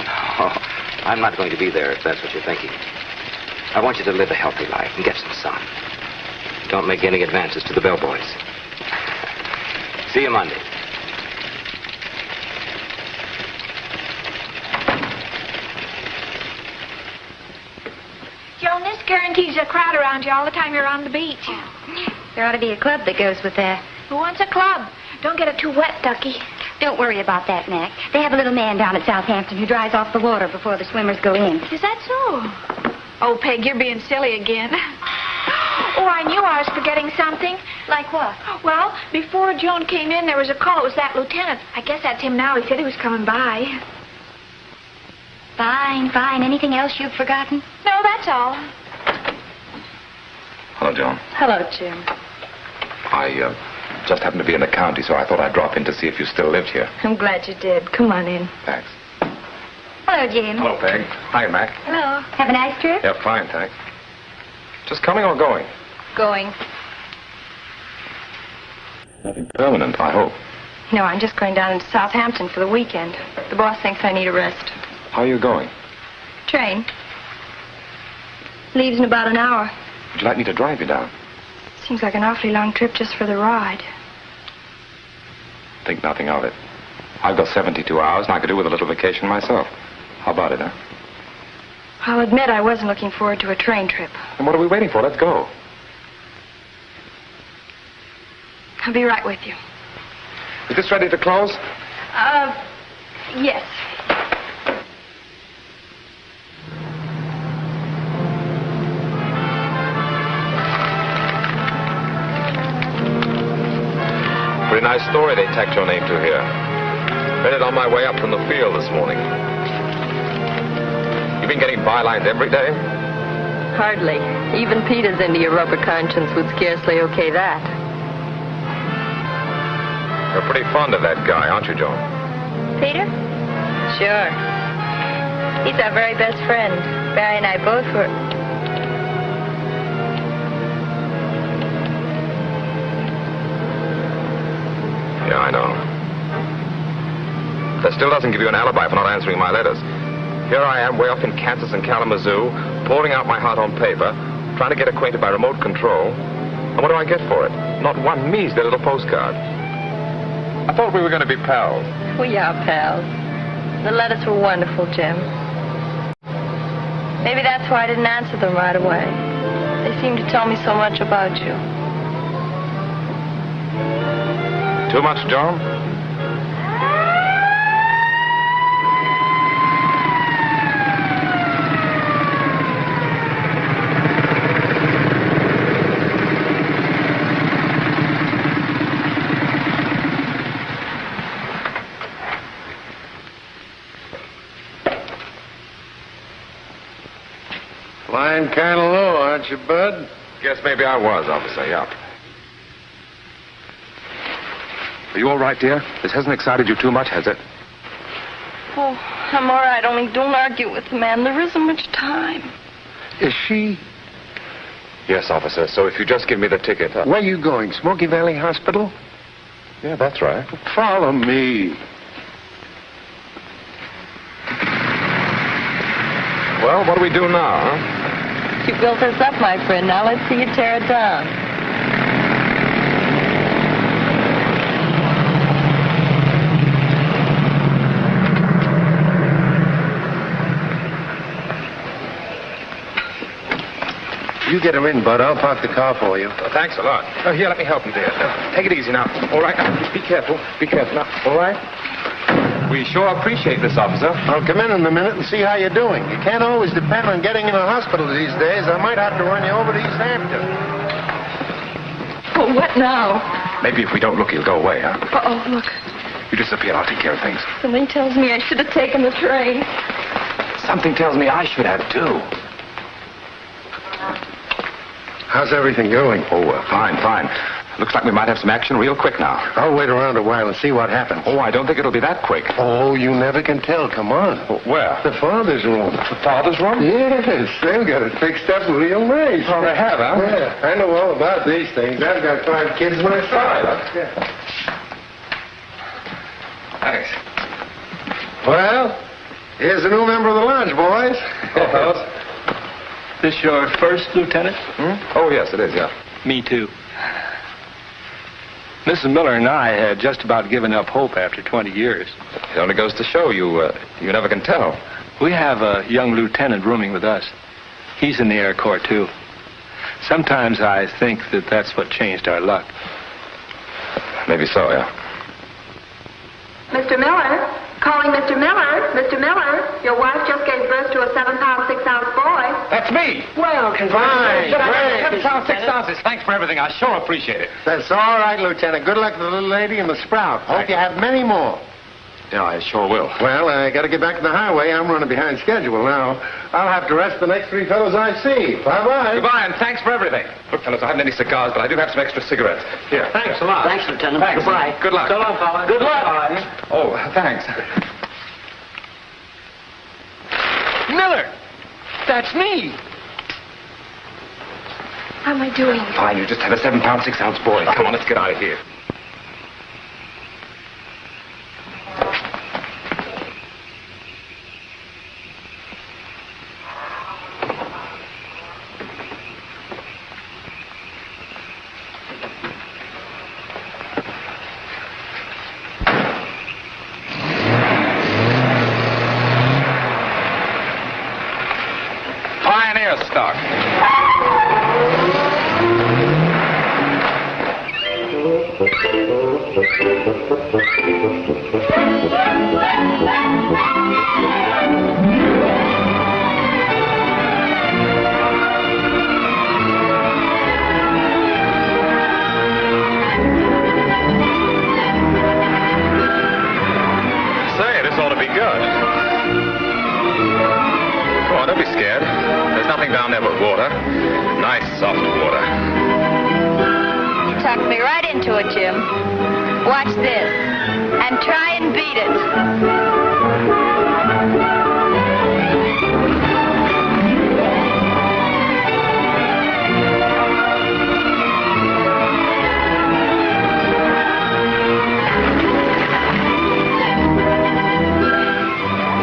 Speaker 21: I'm not going to be there if that's what you're thinking. I want you to live a healthy life and get some sun. Don't make any advances to the bellboys. See you Monday.
Speaker 5: guarantees a crowd around you all the time you're on the beach.
Speaker 15: There ought to be a club that goes with that.
Speaker 5: Who wants a club? Don't get it too wet, Ducky.
Speaker 15: Don't worry about that, Mac. They have a little man down at Southampton who dries off the water before the swimmers go in.
Speaker 5: Is that so? Oh, Peg, you're being silly again. Oh, I knew I was forgetting something.
Speaker 15: Like what?
Speaker 5: Well, before Joan came in, there was a call. It was that lieutenant. I guess that's him now. He said he was coming by.
Speaker 15: Fine, fine. Anything else you've forgotten?
Speaker 5: No, that's all.
Speaker 1: Hello, Joan.
Speaker 7: Hello, Jim.
Speaker 1: I just happened to be in the county, so I thought I'd drop in to see if you still lived here.
Speaker 7: I'm glad you did. Come on in.
Speaker 1: Thanks.
Speaker 15: Hello, Jim.
Speaker 1: Hello, Peg. Hi, Mac.
Speaker 15: Hello. Have a nice trip?
Speaker 1: Yeah, fine, thanks. Just coming or going?
Speaker 7: Going.
Speaker 1: Nothing permanent, I hope.
Speaker 7: No, I'm just going down into Southampton for the weekend. The boss thinks I need a rest.
Speaker 1: How are you going?
Speaker 7: Train. Leaves in about an hour.
Speaker 1: Would you like me to drive you down?
Speaker 7: Seems like an awfully long trip just for the ride.
Speaker 1: Think nothing of it. I've got 72 hours, and I could do with a little vacation myself. How about it, huh?
Speaker 7: I'll admit I wasn't looking forward to a train trip.
Speaker 1: Then what are we waiting for? Let's go.
Speaker 7: I'll be right with you.
Speaker 1: Is this ready to close?
Speaker 7: Yes.
Speaker 1: Pretty nice story they tacked your name to here. Read it on my way up from the field this morning. You've been getting bylines every day?
Speaker 7: Hardly. Even Peter's India rubber conscience would scarcely okay that.
Speaker 1: You're pretty fond of that guy, aren't you, Joan?
Speaker 7: Peter? Sure. He's our very best friend. Barry and I both were...
Speaker 1: Yeah, I know. That still doesn't give you an alibi for not answering my letters. Here I am, way off in Kansas and Kalamazoo, pouring out my heart on paper, trying to get acquainted by remote control. And what do I get for it? Not one measly little postcard. I thought we were going to be pals.
Speaker 7: We are pals. The letters were wonderful, Jim. Maybe that's why I didn't answer them right away. They seemed to tell me so much about you.
Speaker 1: Too much, Joan?
Speaker 17: Flying kind of low, aren't you, Bud?
Speaker 1: Guess maybe I was, officer, yeah. Are you all right, dear? This hasn't excited you too much, has it?
Speaker 7: Oh, I'm all right, only don't argue with the man. There isn't much time.
Speaker 17: Is she?
Speaker 1: Yes, officer, so if you just give me the ticket...
Speaker 17: Where are you going, Smoky Valley Hospital?
Speaker 1: Yeah, that's right.
Speaker 17: Follow me.
Speaker 1: Well, what do we do now, huh?
Speaker 7: You built this up, my friend. Now let's see you tear it down.
Speaker 17: You get her in, Bud. I'll park the car for you.
Speaker 1: Thanks a lot. Oh, here, let me help you, dear. Take it easy now. All right, now, be careful. Be careful now. All right? We sure appreciate this, officer.
Speaker 17: I'll come in a minute and see how you're doing. You can't always depend on getting in a hospital these days. I might have to run you over to East Hampton.
Speaker 7: Oh, what now?
Speaker 1: Maybe if we don't look, he'll go away, huh?
Speaker 7: Uh-oh, look.
Speaker 1: You disappear. I'll take care of things.
Speaker 7: Something tells me I should have taken the train.
Speaker 1: Something tells me I should have, too.
Speaker 17: How's everything going?
Speaker 1: Oh, fine, fine. Looks like we might have some action real quick now.
Speaker 17: I'll wait around a while and see what happens.
Speaker 1: Oh, I don't think it'll be that quick.
Speaker 17: Oh, you never can tell. Come on.
Speaker 1: Where?
Speaker 17: The father's room.
Speaker 1: The father's room?
Speaker 17: Yes, they've got it fixed up real nice.
Speaker 1: Oh, they have, huh?
Speaker 17: Yeah, I know all about these things. I've got 5 kids myself.
Speaker 1: Thanks.
Speaker 17: Well, here's a new member of the lodge, boys.
Speaker 6: Oh, fellas. This your first, Lieutenant?
Speaker 1: Oh, yes, it is, yeah.
Speaker 6: Me, too. Mrs. Miller and I had just about given up hope after 20 years.
Speaker 1: It only goes to show you never can tell.
Speaker 6: We have a young lieutenant rooming with us. He's in the Air Corps, too. Sometimes I think that that's what changed our luck.
Speaker 1: Maybe so, yeah.
Speaker 2: Mr. Miller? Calling Mr. Miller. Mr. Miller, your wife just gave birth to a 7-pound, 6-ounce boy.
Speaker 1: That's me.
Speaker 4: Well, congratulations.
Speaker 1: Great. 7 pounds, 6 ounces. Thanks for everything. I sure appreciate it.
Speaker 17: That's all right, Lieutenant. Good luck to the little lady and the sprout. Hope you have many more.
Speaker 1: Yeah, I sure will.
Speaker 17: Well, I got to get back to the highway. I'm running behind schedule now. I'll have to rest the next 3 fellows I see. Bye-bye.
Speaker 1: Goodbye, and thanks for everything. Look, fellas, I haven't any cigars, but I do have some extra cigarettes. Here.
Speaker 9: Thanks a lot. Thanks, Lieutenant.
Speaker 1: Thanks.
Speaker 9: Goodbye.
Speaker 1: Good luck.
Speaker 9: So long, fella.
Speaker 1: Good luck. Oh, thanks.
Speaker 3: Miller! That's me!
Speaker 2: How am I doing?
Speaker 1: Fine, you just had a 7-pound, 6-ounce boy. Come on, let's get out of here. Stock. Say, this ought to be good. Come on, don't be scared. There's nothing down there but water. Nice, soft water.
Speaker 8: You talked me right into it, Jim. Watch this. And try and beat it.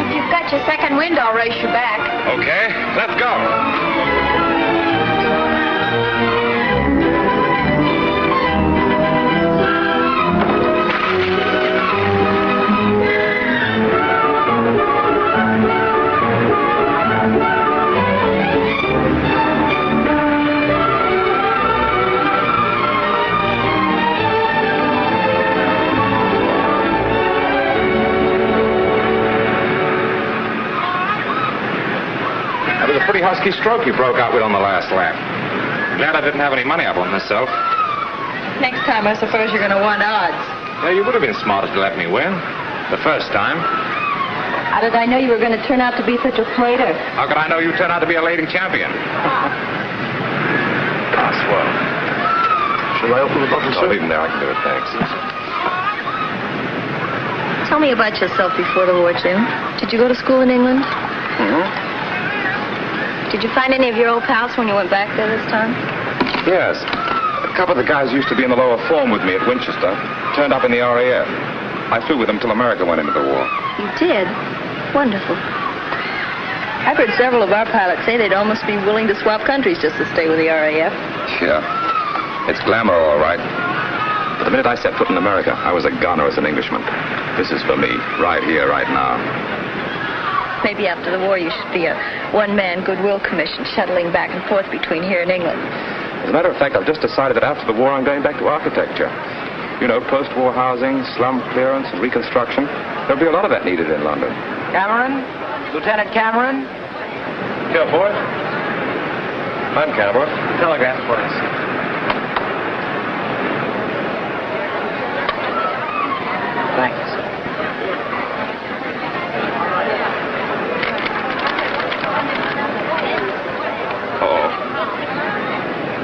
Speaker 2: If you've got your second wind, I'll race you back.
Speaker 1: Okay, let's go. Pretty husky stroke you broke out with on the last lap. Glad I didn't have any money up on myself.
Speaker 8: Next time, I suppose you're going to want odds.
Speaker 1: Yeah, you would have been smart to let me win. The first time.
Speaker 8: How did I know you were going to turn out to be such a plater?
Speaker 1: How could I know you turned out to be a lady champion? Ah, swell.
Speaker 9: Shall I open the bottle, sir?
Speaker 1: Oh, leave them there. I can do it, thanks.
Speaker 8: Tell me about yourself before the war, Jim. Did you go to school in England?
Speaker 1: Mm-hmm.
Speaker 8: Did you find any of your old pals when you went back there this time?
Speaker 1: Yes. A couple of the guys used to be in the lower form with me at Winchester. Turned up in the RAF. I flew with them till America went into the war.
Speaker 8: You did? Wonderful. I've heard several of our pilots say they'd almost be willing to swap countries just to stay with the RAF.
Speaker 1: Yeah. It's glamour, all right. But the minute I set foot in America, I was a goner as an Englishman. This is for me, right here, right now.
Speaker 8: Maybe after the war you should be a one-man goodwill commission shuttling back and forth between here and England.
Speaker 1: As a matter of fact, I've just decided that after the war I'm going back to architecture. You know, post-war housing, slum clearance, and reconstruction. There'll be a lot of that needed in London.
Speaker 9: Cameron? Lieutenant Cameron?
Speaker 1: Here, boy. I'm Cameron.
Speaker 9: Telegram, please. Thanks.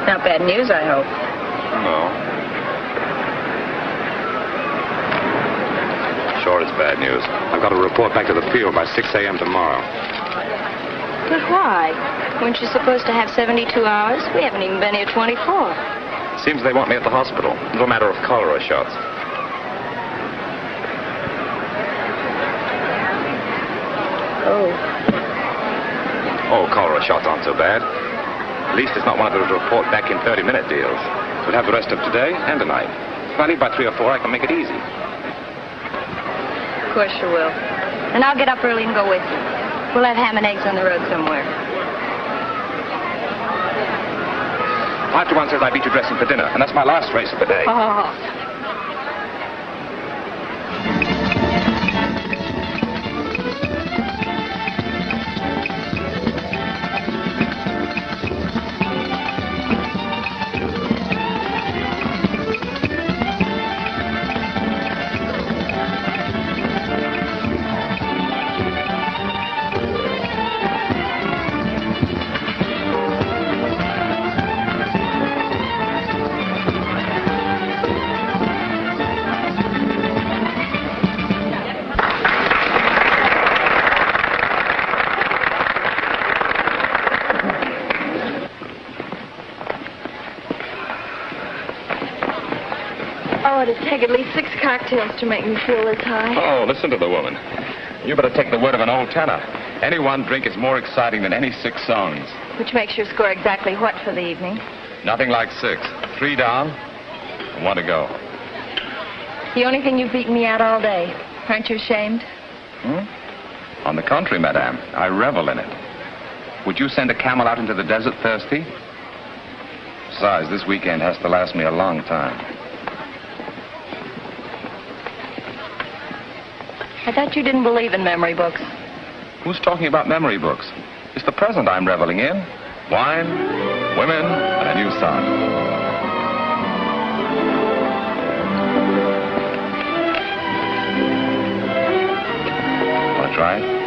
Speaker 8: Not bad news, I hope.
Speaker 1: No. Sure, it's bad news. I've got to report back to the field by 6 a.m. tomorrow.
Speaker 8: But why? Weren't you supposed to have 72 hours? We haven't even been here 24.
Speaker 1: Seems they want me at the hospital. It's a matter of cholera shots. Oh, cholera shots aren't so bad. At least it's not one of those report back in 30-minute deals. We'll have the rest of today and tonight. If I leave by 3 or 4, I can make it easy.
Speaker 8: Of course you will. And I'll get up early and go with you. We'll have ham and eggs on the road somewhere.
Speaker 1: 5-to-1 says I beat you dressing for dinner, and that's my last race of the day.
Speaker 2: Oh. It'd take at least 6 cocktails to make me feel this high.
Speaker 1: Oh, listen to the woman. You better take the word of an old tenor. Any one drink is more exciting than any 6 songs.
Speaker 2: Which makes your score exactly what for the evening?
Speaker 1: Nothing like 6. 3 down, and 1 to go.
Speaker 2: The only thing you've beaten me at all day. Aren't you ashamed?
Speaker 1: On the contrary, madame, I revel in it. Would you send a camel out into the desert thirsty? Besides, this weekend has to last me a long time.
Speaker 2: I thought you didn't believe in memory books.
Speaker 1: Who's talking about memory books? It's the present I'm reveling in. Wine, women, and a new song. Want to try it?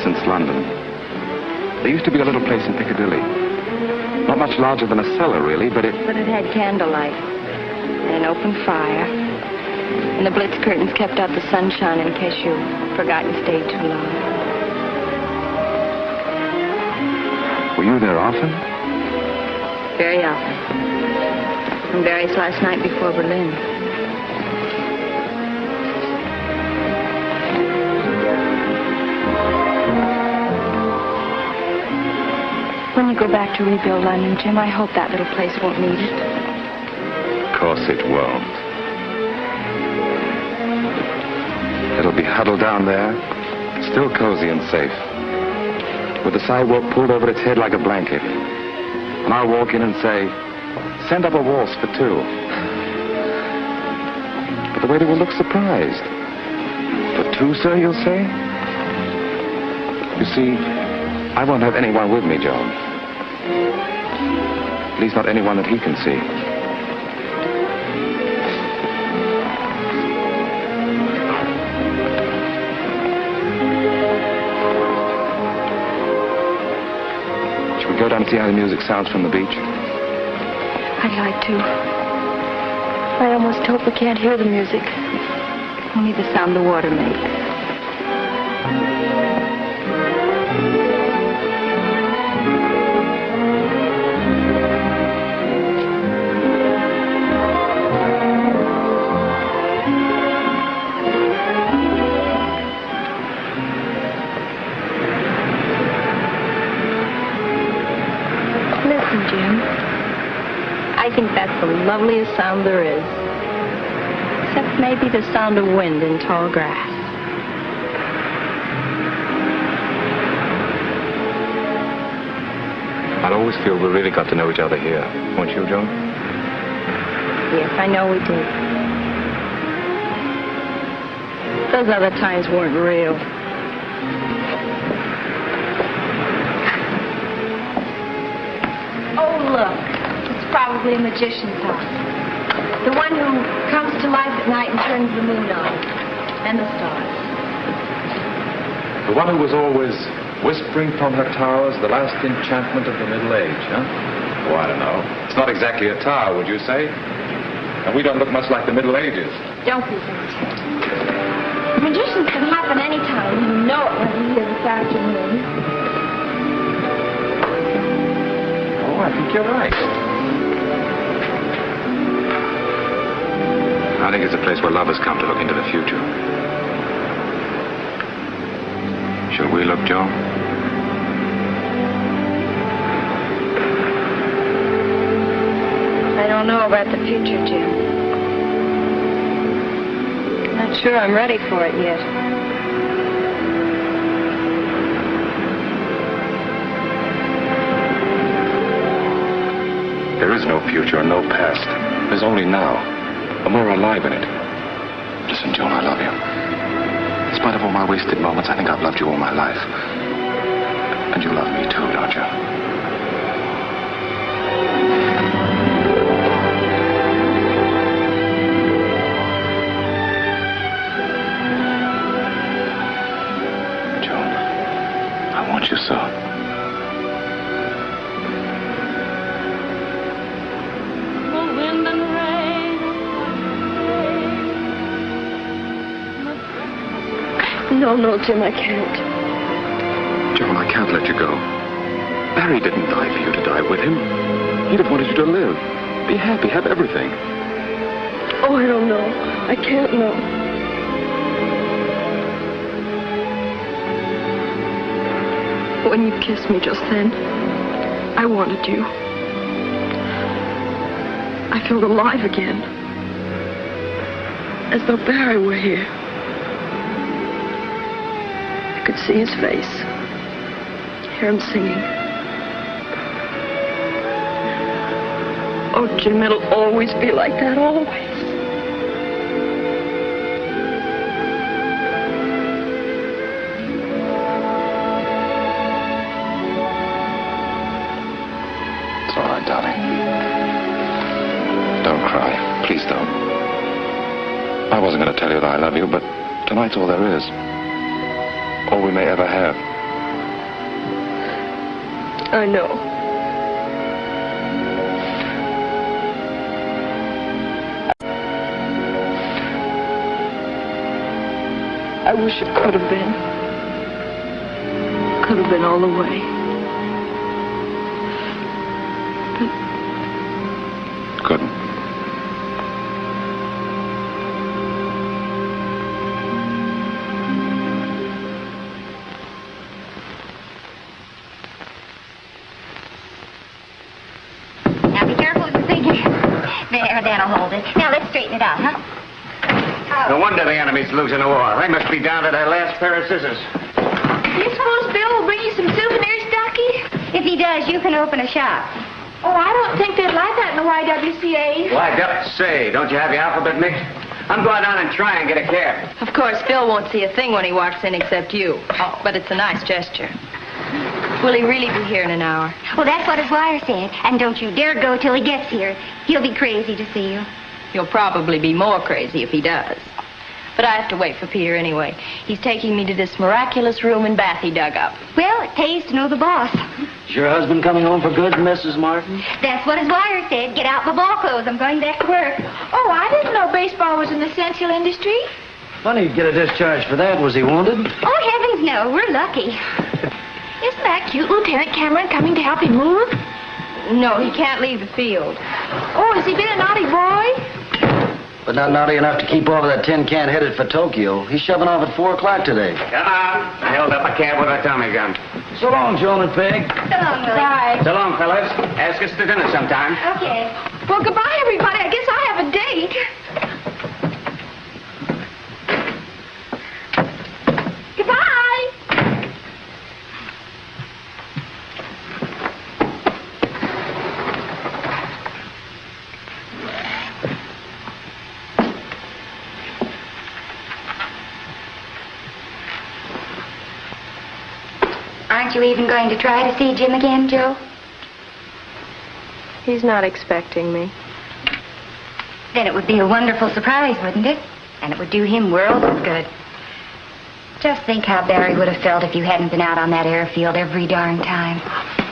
Speaker 1: Since London. There used to be a little place in Piccadilly. Not much larger than a cellar, really, but it
Speaker 2: had candlelight and an open fire. And the Blitz curtains kept out the sunshine in case you forgot you stayed too long.
Speaker 1: Were you there often?
Speaker 2: Very often. And Barry's last night before Berlin. When you go back to rebuild London, Jim, I hope that little place won't need it.
Speaker 1: Of course it won't. It'll be huddled down there, still cozy and safe, with the sidewalk pulled over its head like a blanket. And I'll walk in and say, send up a waltz for 2. But the waiter will look surprised. For 2, sir, you'll say? You see, I won't have anyone with me, Joan. At least not anyone that he can see. Should we go down and see how the music sounds from the beach?
Speaker 2: I'd like to. I almost hope we can't hear the music. Only the sound the water makes. I think that's the loveliest sound there is. Except maybe the sound of wind in tall grass.
Speaker 1: I'll always feel we really got to know each other here. Won't you, Joan?
Speaker 2: Yes, I know we did. Those other times weren't real. Oh, look. It's probably a magician's house. The one who comes to life at night and turns the moon on. And the stars.
Speaker 1: The one who was always whispering from her towers, the last enchantment of the Middle Age, huh? Oh, I don't know. It's not exactly a tower, would you say? And we don't look much like the Middle Ages.
Speaker 2: Don't be sensitive. Magicians can happen anytime. You know it when you hear this afternoon.
Speaker 1: Oh, I think you're right. I think it's a place where lovers come to look into the future. Shall we look, Joe?
Speaker 7: I don't know about the future, Jim. Not sure I'm ready for it yet.
Speaker 1: There is no future and no past. There's only now. And we're alive in it. Listen, Joan, I love you. In spite of all my wasted moments, I think I've loved you all my life. And you love me too, don't you? Joan, I want you so.
Speaker 2: No, Jim, I can't.
Speaker 1: Joan, I can't let you go. Barry didn't die for you to die with him. He'd have wanted you to live. Be happy, have everything.
Speaker 2: Oh, I don't know. I can't know. When you kissed me just then, I wanted you. I felt alive again. As though Barry were here. I could see his face. Hear him singing. Oh, Jim, it'll always be like that, always.
Speaker 1: It's all right, darling. Don't cry. Please don't. I wasn't going to tell you that I love you, but tonight's all there is. All we may ever have.
Speaker 2: I know. I wish it could have been. Could have been all the way. But
Speaker 1: couldn't.
Speaker 15: That'll hold it. Now, let's straighten it out, huh?
Speaker 18: No wonder the enemy's losing the war. They must be down to their last pair of scissors.
Speaker 15: Do you suppose Bill will bring you some souvenirs, Ducky? If he does, you can open a shop.
Speaker 5: Oh, I don't think they'd like that in the YWCA.
Speaker 18: Why, say, don't you have your alphabet mixed? I'm going down and try and get a cab.
Speaker 7: Of course, Bill won't see a thing when he walks in except you. Oh. But it's a nice gesture. Will he really be here in an hour?
Speaker 15: Well, that's what his wire said. And don't you dare go till he gets here. He'll be crazy to see you.
Speaker 7: He'll probably be more crazy if he does. But I have to wait for Peter anyway. He's taking me to this miraculous room and bath he dug up.
Speaker 15: Well, it pays to know the boss.
Speaker 9: Is your husband coming home for good, Mrs. Martin?
Speaker 15: That's what his wire said. Get out the ball clothes. I'm going back to work.
Speaker 5: Oh, I didn't know baseball was an essential industry.
Speaker 9: Funny you'd get a discharge for that. Was he wounded?
Speaker 15: Oh, heavens no. We're lucky.
Speaker 5: Isn't that cute, Lieutenant Cameron coming to help him move?
Speaker 7: No, he can't leave the field.
Speaker 5: Oh, has he been a naughty boy?
Speaker 9: But not naughty enough to keep over that tin can headed for Tokyo. He's shoving off at 4 o'clock today.
Speaker 18: Come on. I held up a cab with a Tommy gun.
Speaker 9: So long, Joan and Peg.
Speaker 15: So long, Willie.
Speaker 5: Bye.
Speaker 18: So long, fellas. Ask us to dinner sometime.
Speaker 15: Okay.
Speaker 5: Well, goodbye, everybody. I guess I have a date. Goodbye.
Speaker 15: Aren't you even going to try to see Jim again, Joe?
Speaker 7: He's not expecting me.
Speaker 15: Then it would be a wonderful surprise, wouldn't it? And it would do him worlds of good. Just think how Barry would have felt if you hadn't been out on that airfield every darn time.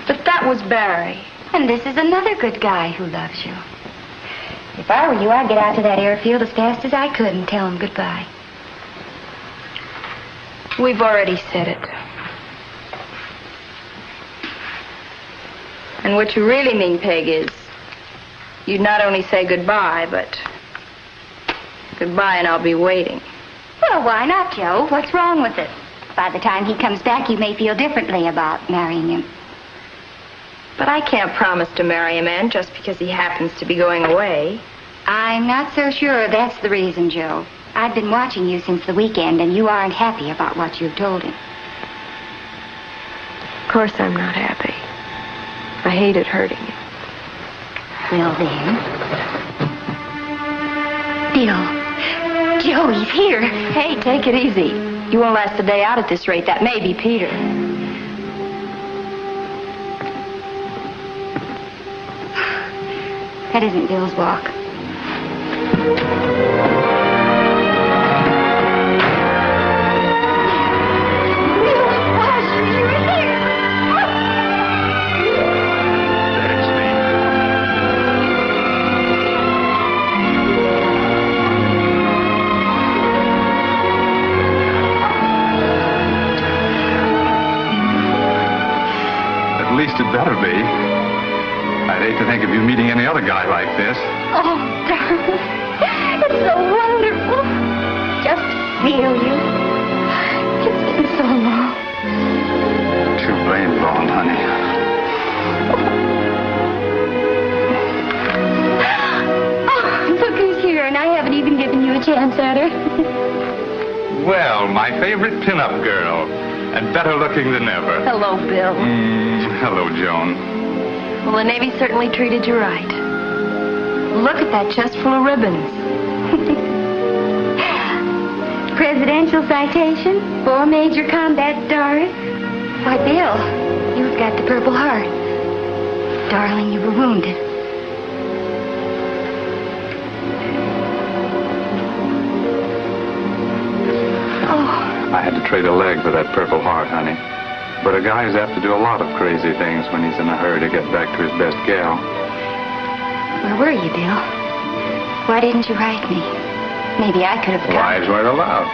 Speaker 7: But that was Barry.
Speaker 15: And this is another good guy who loves you. If I were you, I'd get out to that airfield as fast as I could and tell him goodbye.
Speaker 7: We've already said it. And what you really mean, Peg, is you'd not only say goodbye, but goodbye and I'll be waiting.
Speaker 15: Well, why not, Joe? What's wrong with it? By the time he comes back, you may feel differently about marrying him.
Speaker 7: But I can't promise to marry a man just because he happens to be going away.
Speaker 15: I'm not so sure that's the reason, Joe. I've been watching you since the weekend, and you aren't happy about what you've told him.
Speaker 7: Of course I'm not happy. I hated hurting him.
Speaker 15: Well, then. Bill. Joe, he's here.
Speaker 7: Hey, take it easy. You won't last a day out at this rate. That may be Peter.
Speaker 15: That isn't Bill's walk.
Speaker 1: At least it better be. I'd hate to think of you meeting any other guy like this.
Speaker 15: Oh, darling. It's so wonderful. Just feel you. It's been so long.
Speaker 1: Too blame long, honey.
Speaker 15: Oh, look who's here, and I haven't even given you a chance at her.
Speaker 1: Well, my favorite pin-up girl. And better looking than ever.
Speaker 7: Hello, Bill.
Speaker 1: Hello, Joan.
Speaker 7: Well, the Navy certainly treated you right. Look at that chest full of ribbons.
Speaker 15: Presidential citation, 4 major combat stars. Why, Bill, you've got the Purple Heart. Darling, you were wounded.
Speaker 1: I had to trade a leg for that Purple Heart, honey. But a guy's apt to do a lot of crazy things when he's in a hurry to get back to his best gal.
Speaker 15: Where were you, Bill? Why didn't you write me? Maybe I could have come.
Speaker 1: Wives weren't allowed.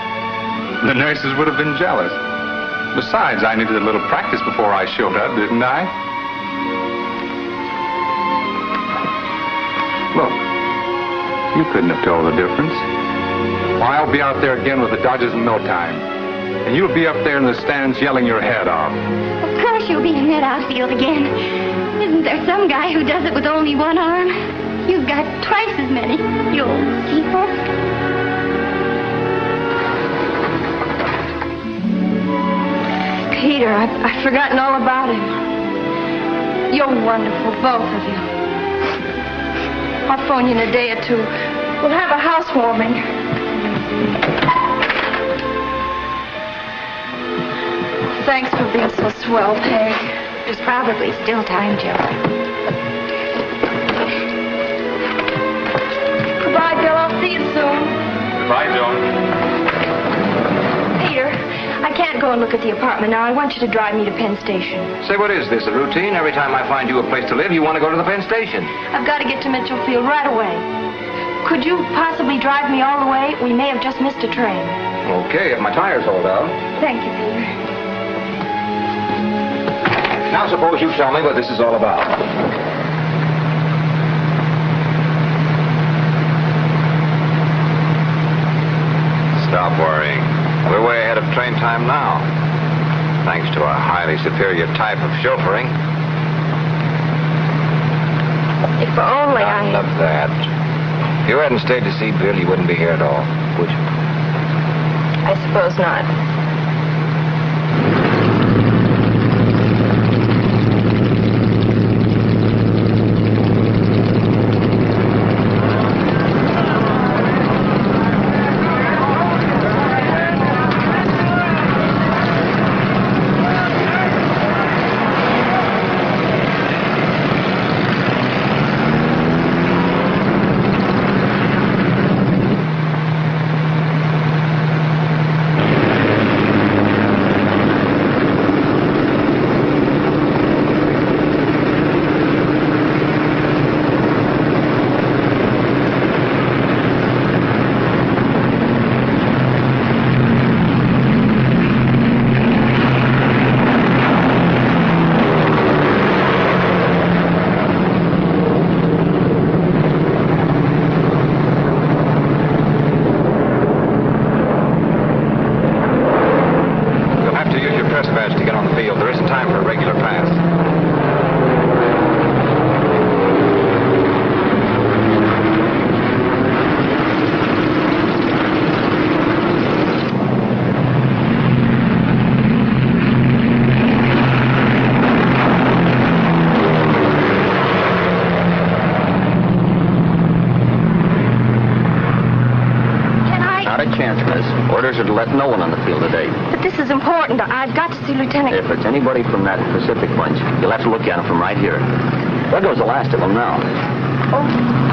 Speaker 1: The nurses would have been jealous. Besides, I needed a little practice before I showed up, didn't I? Look, you couldn't have told the difference. Why, I'll be out there again with the Dodgers in no time. And you'll be up there in the stands yelling your head off.
Speaker 15: Of course you'll be in that outfield again. Isn't there some guy who does it with only one arm? You've got twice as many, you old keeper.
Speaker 7: Peter, I've forgotten all about him. You're wonderful, both of you. I'll phone you in a day or two. We'll have a housewarming. Thanks for being so swell, Peg.
Speaker 15: There's probably still time, Joe.
Speaker 7: Goodbye, Bill. I'll see you soon.
Speaker 1: Goodbye, Joan.
Speaker 7: Peter, I can't go and look at the apartment now. I want you to drive me to Penn Station.
Speaker 21: Say, what is this, a routine? Every time I find you a place to live, you want to go to the Penn Station.
Speaker 7: I've got to get to Mitchell Field right away. Could you possibly drive me all the way? We may have just missed a train.
Speaker 21: Okay, if my tires hold out.
Speaker 7: Thank you, Peter.
Speaker 21: Now suppose you tell me what this is all about. Stop worrying. We're way ahead of train time now. Thanks to a highly superior type of chauffeuring.
Speaker 7: If only
Speaker 21: None of that. If you hadn't stayed to see Bill, you wouldn't be here at all, would you?
Speaker 7: I suppose not.
Speaker 11: chance, miss. Orders are to let no one on the field today.
Speaker 2: But this is important. I've got to see Lieutenant...
Speaker 11: If it's anybody from that Pacific bunch, you'll have to look at him from right here. There goes the last of them now.
Speaker 2: Oh.